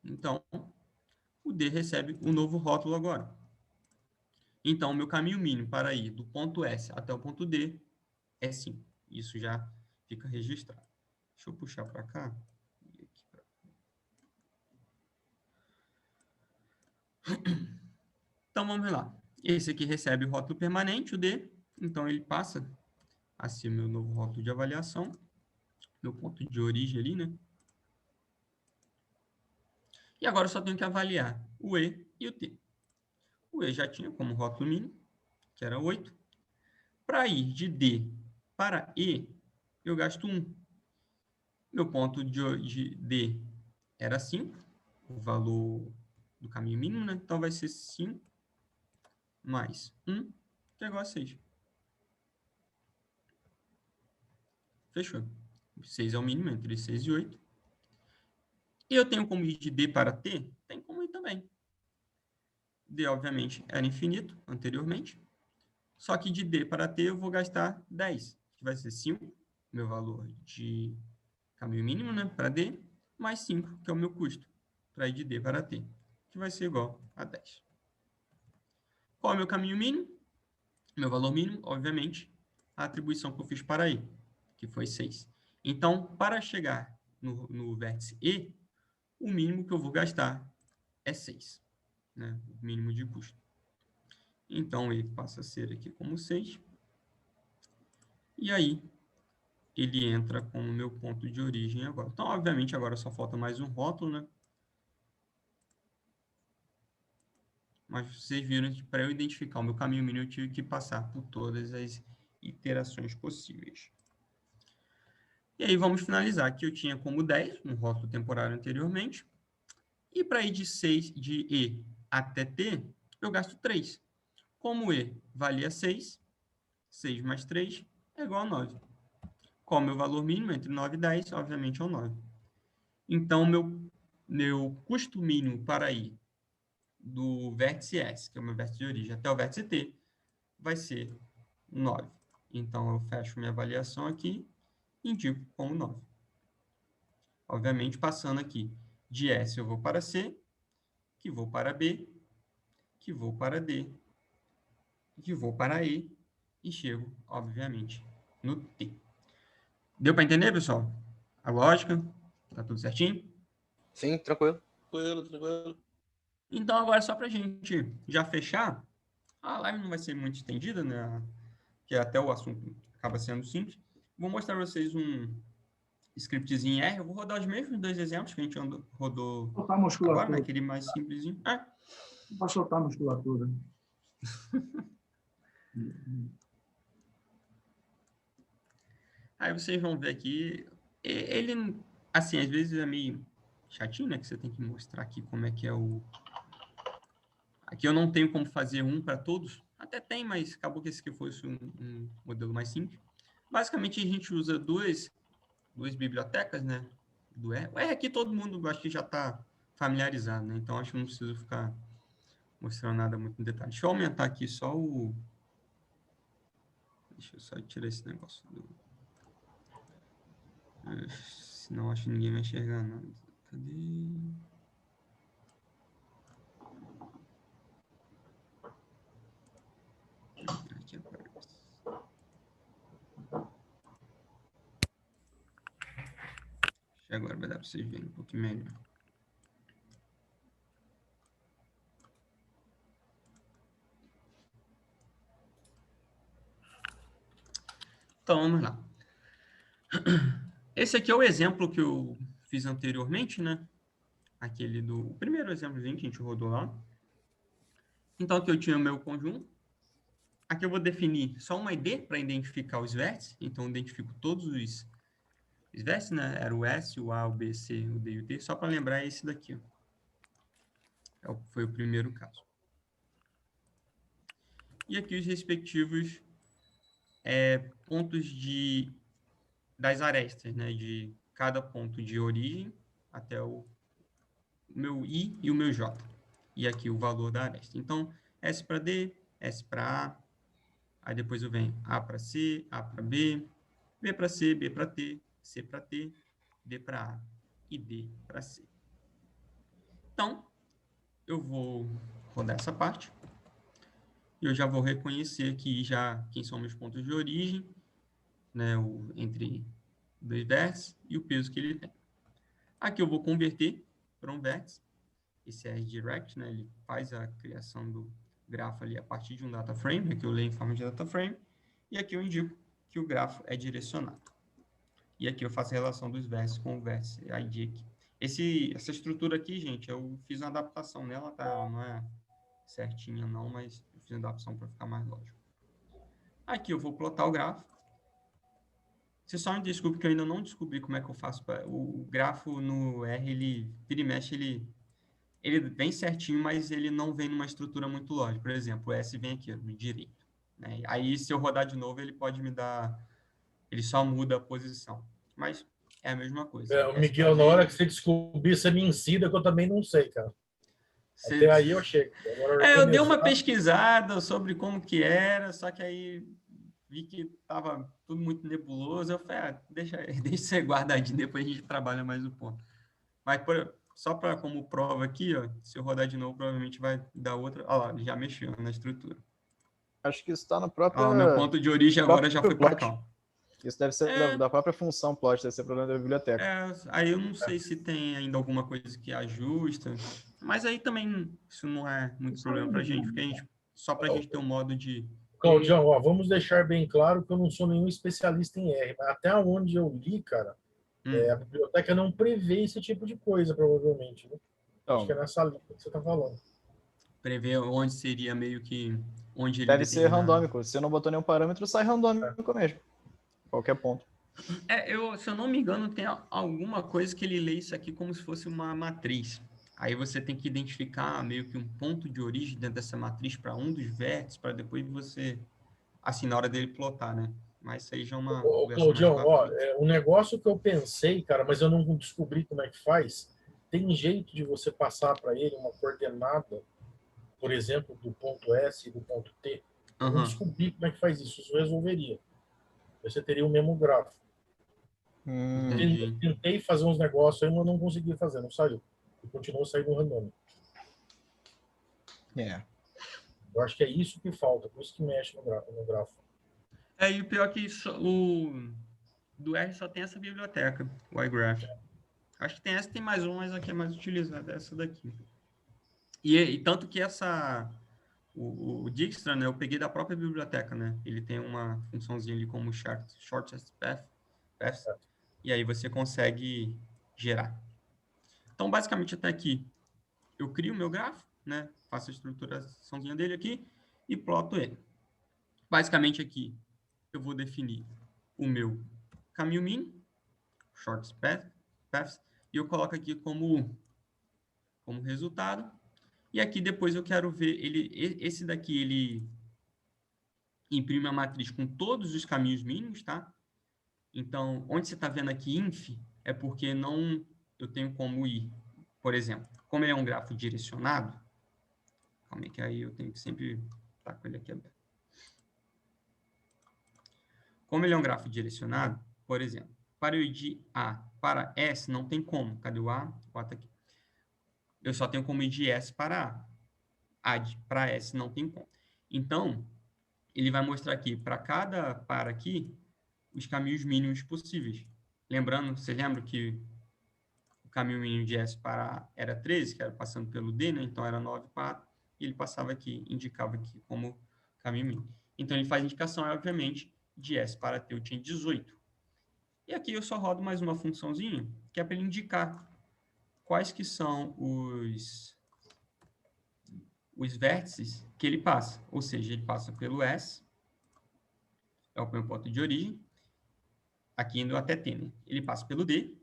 Então, o D recebe um novo rótulo agora. Então, o meu caminho mínimo para ir do ponto S até o ponto D é 5. Isso já fica registrado. Deixa eu puxar para cá. Então, vamos lá. Esse aqui recebe o rótulo permanente, o D. Então, ele passa a ser meu novo rótulo de avaliação. Meu ponto de origem ali, né? E agora eu só tenho que avaliar o E e o T. O E já tinha como rótulo mínimo, que era 8. Para ir de D para E, eu gasto 1. Meu ponto de D era 5, o valor do caminho mínimo, né? Então vai ser 5 mais 1, que é igual a 6. Fechou. 6 é o mínimo, entre 6 e 8. E eu tenho como ir de D para T? Tem como ir também. D, obviamente, era infinito anteriormente. Só que de D para T eu vou gastar 10, que vai ser 5, meu valor de caminho mínimo, né, para D, mais 5, que é o meu custo, para ir de D para T, que vai ser igual a 10. Qual é o meu caminho mínimo? Meu valor mínimo, obviamente, a atribuição que eu fiz para E, que foi 6. Então, para chegar no vértice E, o mínimo que eu vou gastar é 6, né, o mínimo de custo. Então, ele passa a ser aqui como 6. E aí, ele entra como meu ponto de origem agora. Então, obviamente, agora só falta mais um rótulo, né? Mas vocês viram que para eu identificar o meu caminho mínimo, eu tive que passar por todas as iterações possíveis. E aí, vamos finalizar. Aqui eu tinha como 10, no rótulo temporário anteriormente. E para ir de E até T, eu gasto 3. Como E valia 6, 6 mais 3, é igual a 9. Qual é o meu valor mínimo? Entre 9 e 10, obviamente, é o 9. Então, meu custo mínimo para ir do vértice S, que é o meu vértice de origem, até o vértice T, vai ser 9. Então, eu fecho minha avaliação aqui e indico como 9. Obviamente, passando aqui de S, eu vou para C, que vou para B, que vou para D, que vou para E, e chego, obviamente, no T. Deu para entender, pessoal? A lógica? Tá tudo certinho? Sim, tranquilo. Tranquilo. Então, agora, só para a gente já fechar, a live não vai ser muito estendida, né? Que até o assunto acaba sendo simples. Vou mostrar para vocês um scriptzinho em R. Eu vou rodar os mesmos 2 exemplos que a gente rodou Soltar a musculatura. agora, naquele mais simplesinho. Para soltar a musculatura. Aí vocês vão ver aqui, ele, assim, às vezes é meio chatinho, né? Que você tem que mostrar aqui como é que é o... Aqui eu não tenho como fazer um para todos. Até tem, mas acabou que esse aqui fosse um modelo mais simples. Basicamente, a gente usa duas bibliotecas, né? Do R. O R aqui todo mundo, acho que já está familiarizado, né? Então, acho que não preciso ficar mostrando nada muito em detalhe. Deixa eu aumentar aqui só o... Deixa eu só tirar esse negócio do... Senão acho que ninguém vai enxergar nada. Cadê? Aqui aparece. Agora vai dar para vocês verem um pouquinho melhor. Então, vamos lá. Esse aqui é o exemplo que eu fiz anteriormente, né? Aquele do... O primeiro exemplozinho que a gente rodou lá. Então, aqui eu tinha o meu conjunto. Aqui eu vou definir só uma ID para identificar os vértices. Então, eu identifico todos os vértices, né? Era o S, o A, o B, C, o D e o T. Só para lembrar, é esse daqui. Foi o primeiro caso. E aqui os respectivos pontos das arestas, né? De cada ponto de origem até o meu I e o meu J. E aqui o valor da aresta. Então, S para D, S para A. Aí depois eu venho A para C, A para B, B para C, B para T, C para T, D para A e D para C. Então, eu vou rodar essa parte. E eu já vou reconhecer aqui já quem são meus pontos de origem, né, entre dois vértices e o peso que ele tem. Aqui eu vou converter para um vértice. Esse RDirect, né, ele faz a criação do grafo ali a partir de um data frame, que eu leio em forma de data frame, e aqui eu indico que o grafo é direcionado. E aqui eu faço a relação dos vértices com o vértice ID aqui. Essa estrutura aqui, gente, eu fiz uma adaptação nela, tá? Ela não é certinha não, mas eu fiz uma adaptação para ficar mais lógico. Aqui eu vou plotar o grafo. Você só me desculpe que eu ainda não descobri como é que eu faço. O grafo no R, ele vira e mexe, ele vem certinho, mas ele não vem numa estrutura muito lógica. Por exemplo, o S vem aqui, no direito. Né? Aí, se eu rodar de novo, ele pode me dar... Ele só muda a posição. Mas é a mesma coisa. O Miguel, na hora que você descobrir, você me ensina, que eu também não sei, cara. Até aí eu chego. Eu dei uma pesquisada sobre como que era, só que aí vi que estava tudo muito nebuloso. Eu falei, deixa você guardadinho, depois a gente trabalha mais o ponto. Mas só para como prova aqui, ó, se eu rodar de novo, provavelmente vai dar outra. Olha lá, já mexeu na estrutura. Acho que isso está no próprio... O meu ponto de origem agora já foi para cá. Isso deve ser da própria função plot, deve ser problema da biblioteca. Aí eu não sei se tem ainda alguma coisa que ajusta, mas aí também isso não é muito problema para a gente, porque só para a gente ter um modo de... Claudião, ó, vamos deixar bem claro que eu não sou nenhum especialista em R, mas até onde eu li, cara, a biblioteca não prevê esse tipo de coisa, provavelmente. Né? Então, acho que é nessa linha que você está falando. Prevê onde seria meio que... onde ele deve ser randômico. Se você não botou nenhum parâmetro, sai randômico mesmo. Qualquer ponto. Se eu não me engano, tem alguma coisa que ele lê isso aqui como se fosse uma matriz. Aí você tem que identificar meio que um ponto de origem dentro dessa matriz para um dos vértices, para depois você, assim, na hora dele plotar, né? Mas isso aí já é uma Ô, conversa mais Claudião, pra ó, frente. um negócio que eu pensei, cara, mas eu não descobri como é que faz. Tem jeito de você passar para ele uma coordenada, por exemplo, do ponto S e do ponto T? Eu não Aham. descobri como é que faz isso. Isso resolveria. Você teria o mesmo gráfico. Entendi. Tentei fazer uns negócios aí, mas não consegui fazer, não saiu. E continuou saindo randômico. É. Eu acho que é isso que falta, por isso que mexe no gráfico. E o pior é que o do R só tem essa biblioteca, o iGraph. Acho que tem essa, tem mais uma, mas aqui é mais utilizada, essa daqui. E tanto que o Dijkstra, né, eu peguei da própria biblioteca, né? Ele tem uma funçãozinha ali como shortest paths, e aí você consegue gerar. Então, basicamente, até aqui, eu crio o meu grafo, né? Faço a estruturaçãozinha dele aqui e ploto ele. Basicamente, aqui, eu vou definir o meu caminho mínimo, shortest paths, e eu coloco aqui como resultado. E aqui depois eu quero ver esse daqui, ele imprime a matriz com todos os caminhos mínimos, tá? Então, onde você está vendo aqui inf, é porque não eu tenho como ir. Por exemplo, como ele é um grafo direcionado, calma aí que aí eu tenho que sempre estar com ele aqui aberto. Como ele é um grafo direcionado, por exemplo, para eu ir de A para S, não tem como. Cadê o A? O A está aqui. Eu só tenho como ir de S para A. Para S não tem como. Então, ele vai mostrar aqui, para cada par aqui, os caminhos mínimos possíveis. Lembrando, você lembra que o caminho mínimo de S para A era 13, que era passando pelo D, né? Então era 9 para, e ele passava aqui, indicava aqui como caminho mínimo. Então ele faz indicação, obviamente, de S para T eu tinha 18. E aqui eu só rodo mais uma funçãozinha, que é para ele indicar quais que são os vértices que ele passa. Ou seja, ele passa pelo S, é o meu ponto de origem, aqui indo até T, né? Ele passa pelo D,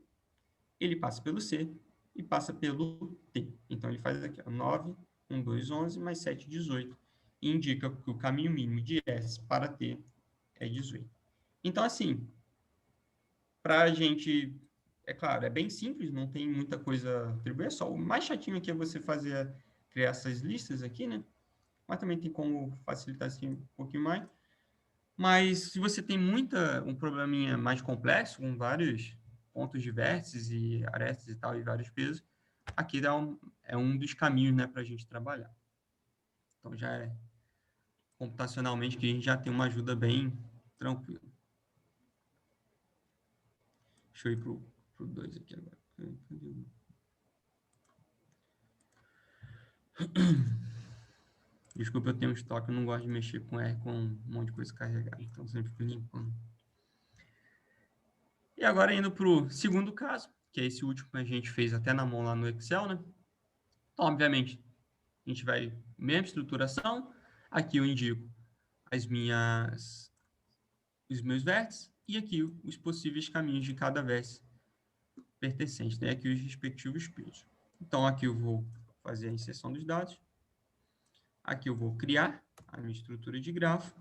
ele passa pelo C e passa pelo T. Então, ele faz aqui, ó, 9, 1, 2, 11, mais 7, 18. E indica que o caminho mínimo de S para T é 18. Então, assim, para a gente, é claro, é bem simples, não tem muita coisa a atribuir, é só o mais chatinho aqui é você criar essas listas aqui, né? Mas também tem como facilitar assim um pouquinho mais. Mas se você tem um probleminha mais complexo, com vários pontos de vértices e arestas e tal, e vários pesos, aqui é um dos caminhos, né, para a gente trabalhar. Então, já é computacionalmente que a gente já tem uma ajuda bem tranquila. Deixa eu ir pro 2 aqui agora. Desculpa, eu tenho um estoque, eu não gosto de mexer com R com um monte de coisa carregada, então sempre fico limpando. E agora indo para o segundo caso, que é esse último que a gente fez até na mão lá no Excel, né? Então, obviamente, a gente vai, mesma estruturação, aqui eu indico os meus vértices, e aqui os possíveis caminhos de cada vértice pertencente, né? Aqui os respectivos pesos. Então, aqui eu vou fazer a inserção dos dados, aqui eu vou criar a minha estrutura de grafo,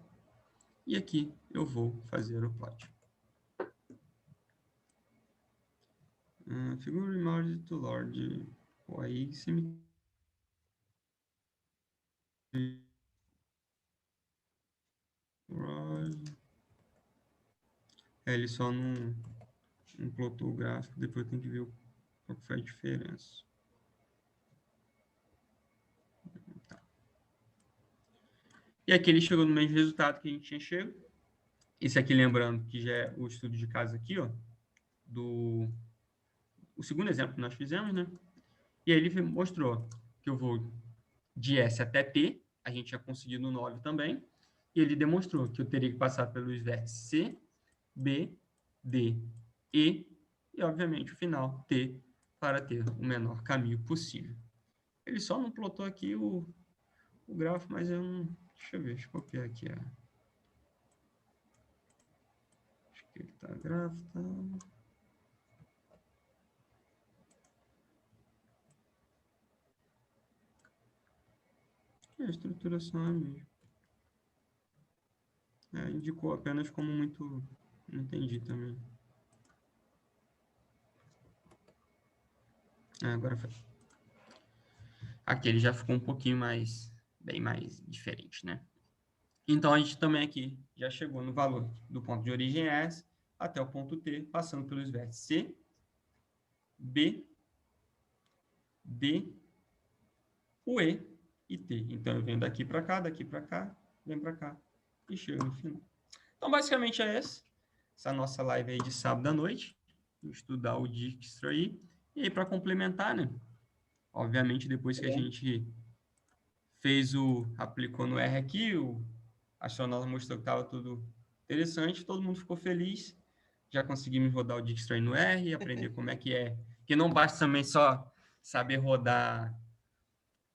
e aqui eu vou fazer o plot. Figure merge to Lord. Pô, aí você me... ele só não plotou o gráfico, depois tem que ver qual foi a diferença. Tá. E aqui ele chegou no mesmo resultado que a gente tinha chegado. Esse aqui, lembrando, que já é o estudo de caso aqui, ó, o segundo exemplo que nós fizemos, né? E aí ele mostrou que eu vou de S até T, a gente já conseguiu no 9 também, e ele demonstrou que eu teria que passar pelos vértices C, B, D, E, e, obviamente, o final, T, para ter o menor caminho possível. Ele só não plotou aqui o gráfico, mas eu não... Deixa eu ver, deixa eu copiar aqui. Acho que ele tá gráfico, tá... A estruturação é a mesma. Indicou apenas como muito... Não entendi também. Agora foi. Aqui ele já ficou um pouquinho mais... Bem mais diferente, né? Então, a gente também aqui já chegou no valor do ponto de origem S até o ponto T, passando pelos vértices C, B, D, o E e T. Então, eu venho daqui para cá, venho para cá e chego no final. Então, basicamente é essa nossa live aí de sábado à noite. Vou estudar o Dijkstra aí. E aí, para complementar, né? Obviamente, depois que a gente aplicou no R aqui, o astronauta mostrou que estava tudo interessante, todo mundo ficou feliz. Já conseguimos rodar o Dijkstra no R, aprender como é que é. Que não basta também só saber rodar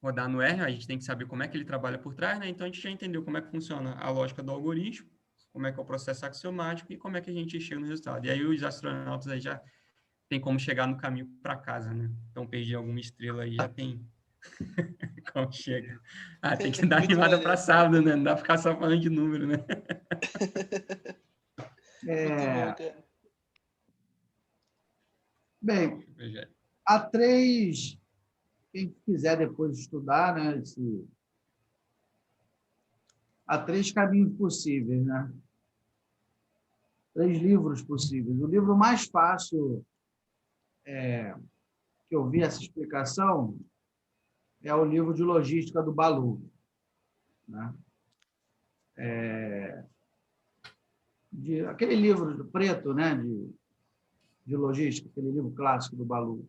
no R, a gente tem que saber como é que ele trabalha por trás, né? Então, a gente já entendeu como é que funciona a lógica do algoritmo, como é que é o processo axiomático e como é que a gente chega no resultado. E aí, os astronautas aí já tem como chegar no caminho para casa, né? Então, perdi alguma estrela aí, já tem como chega. Tem que dar animada para sábado, né? Não dá para ficar só falando de número, né? Muito bom, cara. Bem, há 3... Quem quiser depois estudar, né? Há 3 caminhos possíveis, né? 3 livros possíveis. O livro mais fácil que eu vi essa explicação é o livro de logística do Balu, né? Aquele livro preto, né? De logística, aquele livro clássico do Balu.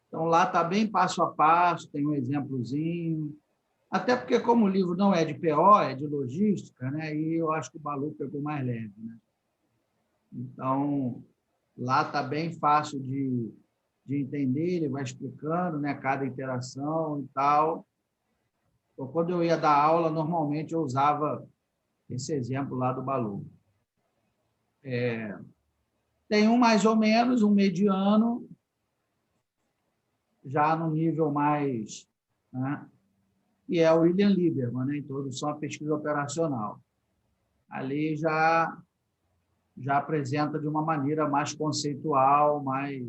Então, lá está bem passo a passo, tem um exemplozinho. Até porque, como o livro não é de PO, é de logística, né? E eu acho que o Balu pegou mais leve, né? Então, lá está bem fácil de entender, ele vai explicando, né, cada interação e tal. Então, quando eu ia dar aula, normalmente eu usava esse exemplo lá do Balu. Tem um mais ou menos, um mediano, já no nível mais, né, e é o William Lieberman, né, Introdução à Pesquisa Operacional. Ali já apresenta de uma maneira mais conceitual, mais,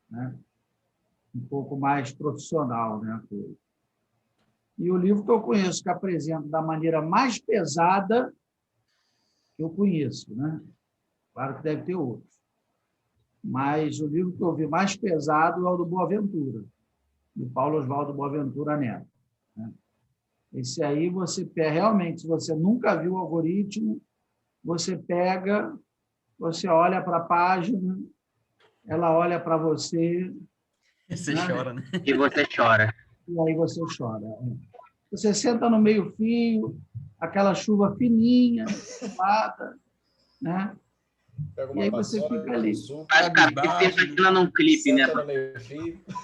né, um pouco mais profissional, né? E o livro que eu conheço que apresenta da maneira mais pesada que eu conheço, né? Claro que deve ter outros. Mas o livro que eu vi mais pesado é o do Boaventura, do Paulo Oswaldo Boaventura Neto, né? Esse aí você pega, realmente, se você nunca viu o algoritmo, você pega, você olha para a página, ela olha para você. Você, né, chora, né? E você chora. E aí você chora. Você senta no meio-fio, aquela chuva fininha, né? E aí você fica ali. Imagina num clipe, né?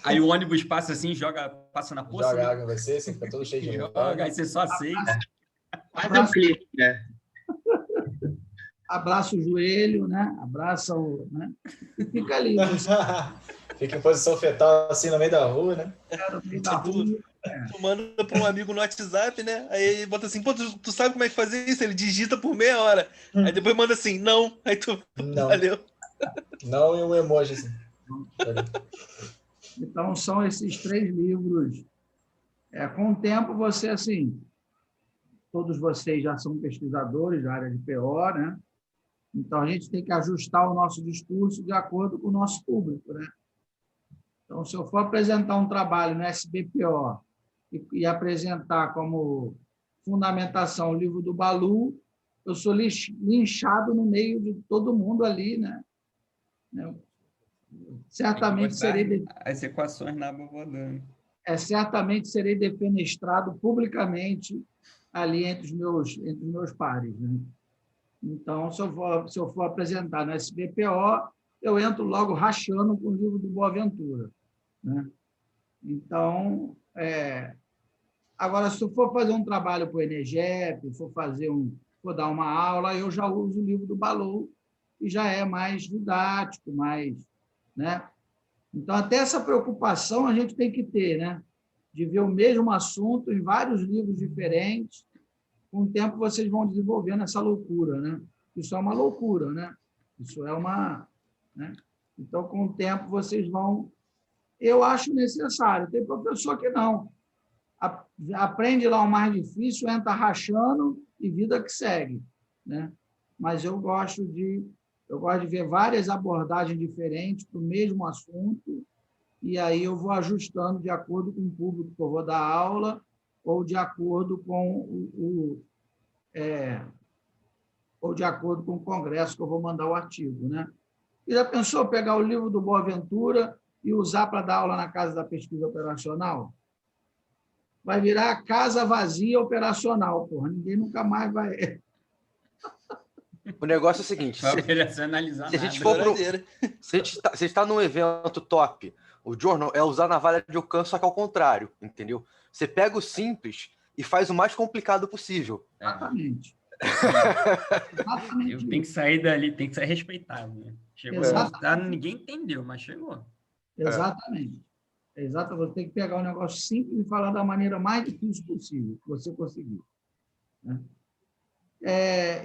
Aí o ônibus passa assim, passa na poça. Joga água em você fica todo cheio de joga, aí você só aceita. Faz um clipe, né? Abraça o joelho, né? Abraça o... né? E fica ali. Fica em posição fetal, assim, no meio da rua, né? No meio da rua. Tu manda para um amigo no WhatsApp, né? Aí ele bota assim, pô, tu sabe como é que fazer isso? Ele digita por meia hora. Aí depois manda assim, não. Aí tu, não. Valeu. Não, e um emoji assim. Então, são esses 3 livros. Com o tempo, você, assim, todos vocês já são pesquisadores da área de PO, né? Então, a gente tem que ajustar o nosso discurso de acordo com o nosso público, né? Então, se eu for apresentar um trabalho no SBPO e apresentar como fundamentação o livro do Balu, eu sou linchado no meio de todo mundo ali, né? Certamente serei... As equações na aba rodando. Certamente serei defenestrado publicamente ali entre os meus pares, né? Então, se eu for apresentar no SBPO, eu entro logo rachando com o livro do Boaventura, né? Então, agora, se eu for fazer um trabalho para o Enegep, for dar uma aula, eu já uso o livro do Balu, que já é mais didático, mais, né? Então, até essa preocupação a gente tem que ter, né? De ver o mesmo assunto em vários livros diferentes, com o tempo vocês vão desenvolvendo essa loucura, né? Isso é uma loucura, né? Isso é uma... Né? Então, com o tempo, vocês vão... Eu acho necessário. Tem professor que não. Aprende lá o mais difícil, entra rachando e vida que segue, né? Mas eu gosto de ver várias abordagens diferentes para o mesmo assunto, e aí eu vou ajustando de acordo com o público que eu vou dar aula ou de acordo com o congresso que eu vou mandar o artigo, né? E já pensou pegar o livro do Boaventura e usar para dar aula na Casa da Pesquisa Operacional? Vai virar a casa vazia operacional, porra. Ninguém nunca mais vai... O negócio é o seguinte, se a gente for se a gente está num evento top, o journal é usar navalha de Ockham, só que ao contrário, entendeu? Você pega o simples e faz o mais complicado possível. Exatamente. Eu tenho que sair dali, tem que ser respeitado. Né? Chegou a ninguém entendeu, mas chegou. Exatamente. Você tem que pegar um negócio simples e falar da maneira mais difícil possível, que você conseguir. Né?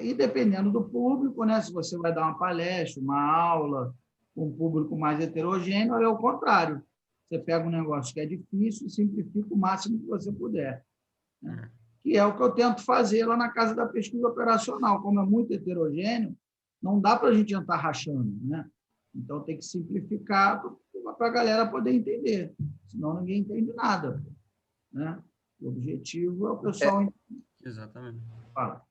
E dependendo do público, né? Se você vai dar uma palestra, uma aula, com um público mais heterogêneo, é o contrário. Você pega um negócio que é difícil e simplifica o máximo que você puder. Né? Que é o que eu tento fazer lá na Casa da Pesquisa Operacional. Como é muito heterogêneo, não dá para a gente entrar rachando, né? Então, tem que simplificar para a galera poder entender. Senão, ninguém entende nada. Né? O objetivo é o pessoal... Exatamente. Fala.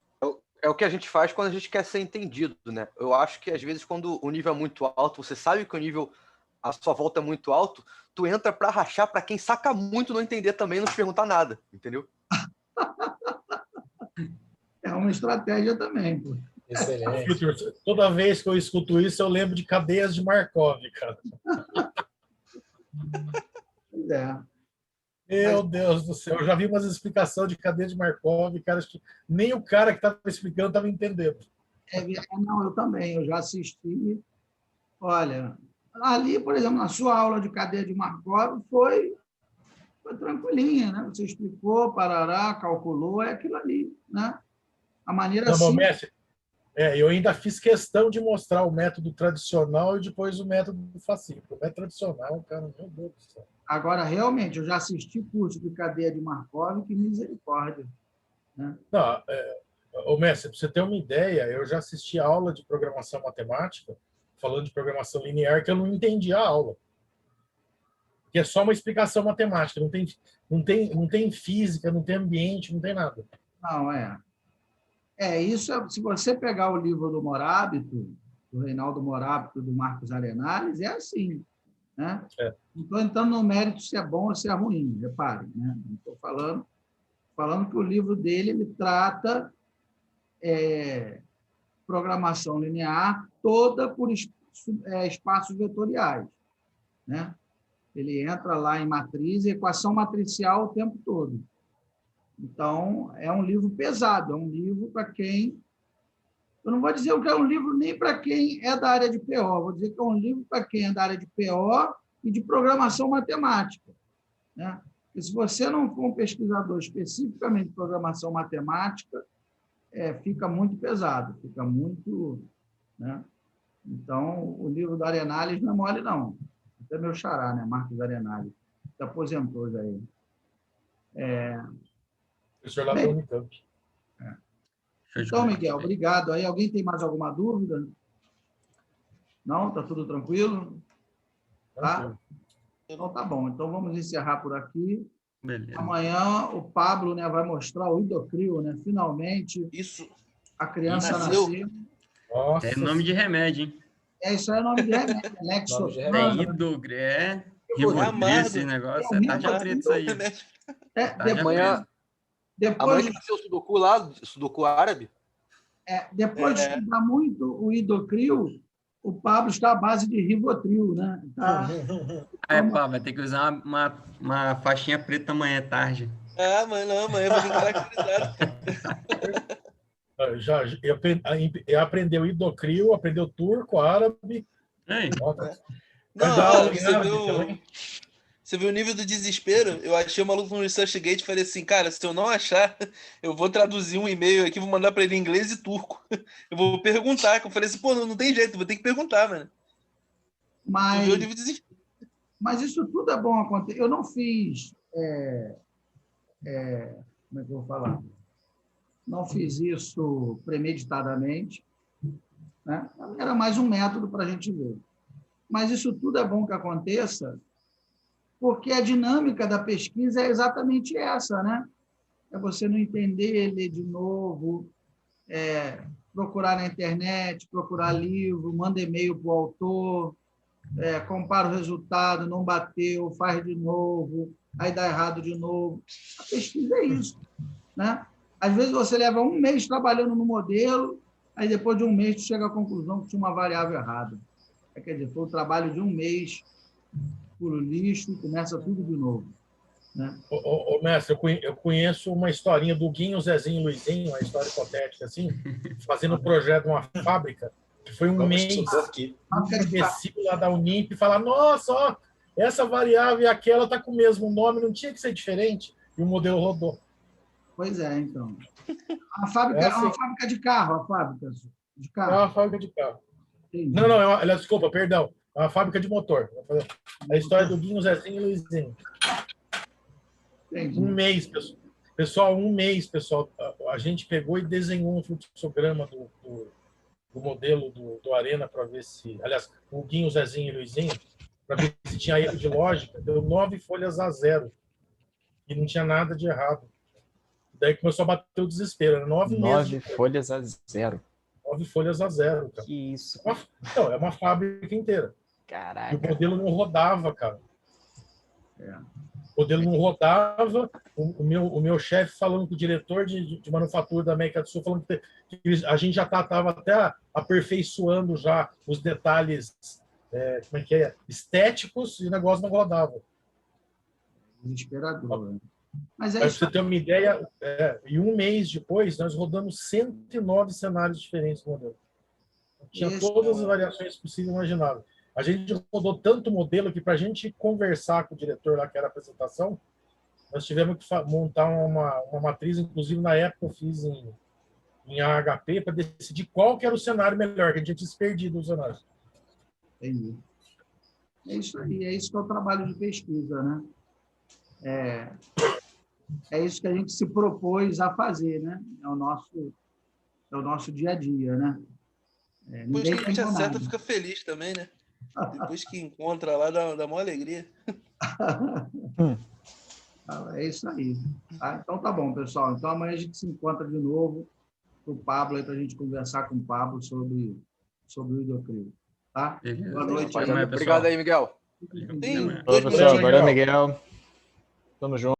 É o que a gente faz quando a gente quer ser entendido, né? Eu acho que, às vezes, quando o nível é muito alto, você sabe que o nível à sua volta é muito alto, tu entra para rachar para quem saca muito não entender também, não te perguntar nada, entendeu? É uma estratégia também, pô. Excelente. Toda vez que eu escuto isso, eu lembro de cadeias de Markov, cara. Pois é. Meu Deus do céu, eu já vi umas explicações de cadeia de Markov, cara, nem o cara que estava explicando estava entendendo. Não, eu também, eu já assisti. Olha, ali, por exemplo, na sua aula de cadeia de Markov, foi tranquilinha, né? Você explicou, parará, calculou, é aquilo ali, né? A maneira assim... Mestre, eu ainda fiz questão de mostrar o método tradicional e depois o método facinho. O método tradicional, cara, meu Deus do céu. Agora, realmente, eu já assisti curso de cadeia de Markov, que misericórdia. Né? Não, mestre, para você ter uma ideia, eu já assisti aula de programação matemática, falando de programação linear, que eu não entendi a aula. Que é só uma explicação matemática, não tem física, não tem ambiente, não tem nada. Não, isso, se você pegar o livro do Morábito, do Reinaldo Morábito, do Marcos Arenales, é assim. Né? Não estou entrando no mérito se é bom ou se é ruim, reparem. Né? Não estou falando que o livro dele ele trata programação linear toda por espaços vetoriais. Né? Ele entra lá em matriz e equação matricial o tempo todo. Então, é um livro pesado, é um livro para quem... Eu não vou dizer que é um livro nem para quem é da área de PO, vou dizer que é um livro para quem é da área de PO e de programação matemática. Né? E se você não for um pesquisador especificamente de programação matemática, fica muito pesado, fica muito... Né? Então, o livro da Arenales não é mole, não. Até meu xará, né? Marcos Arenales, se aposentou já aí. Então, Miguel, obrigado. Aí, alguém tem mais alguma dúvida? Não? Está tudo tranquilo? Tá? Então, tá bom. Então, vamos encerrar por aqui. Beleza. Amanhã, o Pablo, né, vai mostrar o Idocrio, né? Finalmente, a criança nasceu. Nossa. É nome de remédio, hein? Isso aí é nome de remédio. Tem Idocrio, Rivotril, esse negócio. Tá de treta isso aí. Amanhã que nasceu o Sudoku lá, Sudoku árabe. Depois de estudar muito o Idocrio, o Pablo está à base de Rivotril, né? Tá. Pablo, vai ter que usar uma faixinha preta amanhã, tarde. Amanhã eu vou vir caracterizado. Aprendeu Idocrio, aprendeu turco, árabe. Não, Você viu o nível do desespero? Eu achei o maluco no ResearchGate e falei assim, cara, se eu não achar, eu vou traduzir um e-mail aqui, vou mandar pra ele em inglês e turco. Eu vou perguntar. Eu falei assim, pô, não tem jeito, vou ter que perguntar, mano. Mas, tu viu o nível de desespero. Mas isso tudo é bom acontecer. Eu não fiz... como é que eu vou falar? Não fiz isso premeditadamente, né? Era mais um método para a gente ver. Mas isso tudo é bom que aconteça, porque a dinâmica da pesquisa é exatamente essa, né? É você não entender, ler de novo, procurar na internet, procurar livro, manda e-mail para o autor, compara o resultado, não bateu, faz de novo, aí dá errado de novo. A pesquisa é isso, né? Às vezes você leva um mês trabalhando no modelo, aí depois de um mês você chega à conclusão que tinha uma variável errada. Quer dizer, foi o trabalho de um mês puro lixo e começa tudo de novo. Né? Mestre, eu conheço uma historinha do Guinho, Zezinho e Luizinho, uma história hipotética, assim, fazendo um projeto de uma fábrica, que foi um mês, um imbecil lá da Unimp falar, nossa, ó, essa variável e aquela está com o mesmo nome, não tinha que ser diferente, e o modelo rodou. Pois é, então. A fábrica é uma fábrica de carro, a fábrica de carro. É uma fábrica de carro. Entendi. Não, desculpa, perdão. É uma fábrica de motor. A história do Guinho, Zezinho e Luizinho. Entendi. Um mês, pessoal. Pessoal. A gente pegou e desenhou um fluxograma do modelo do Arena para ver se... Aliás, o Guinho, Zezinho e Luizinho, para ver se tinha erro de lógica. Deu 9 folhas a 0. E não tinha nada de errado. Daí começou a bater o desespero. Era 9 folhas a 0. 9 folhas a 0, cara. Que isso? Não, é uma fábrica inteira. Caraca. E o modelo não rodava, cara. O modelo não rodava. O meu chefe falando com o diretor de manufatura da América do Sul, falando que a gente já estava até aperfeiçoando já os detalhes estéticos e o negócio não rodava. Desesperador, né? Mas para você ter uma ideia, e um mês depois, nós rodamos 109 cenários diferentes do modelo. Tinha todas as variações possíveis e imagináveis. A gente rodou tanto modelo que, para a gente conversar com o diretor lá, que era a apresentação, nós tivemos que montar uma matriz, inclusive na época eu fiz em AHP, para decidir qual que era o cenário melhor, que a gente tinha perdido os cenários. Entendi. É isso aí, é isso que é o trabalho de pesquisa, né? É isso que a gente se propôs a fazer, né? É o nosso dia a dia, né? Depois que a gente acerta, fica feliz também, né? Depois que encontra lá, dá maior alegria. É isso aí. Tá? Então tá bom, pessoal. Então amanhã a gente se encontra de novo com o Pablo, para a gente conversar com o Pablo sobre o Hidrocrio. Tá? Boa noite. Obrigado aí, Miguel. Valeu, pessoal. Valeu, Miguel. Tamo junto.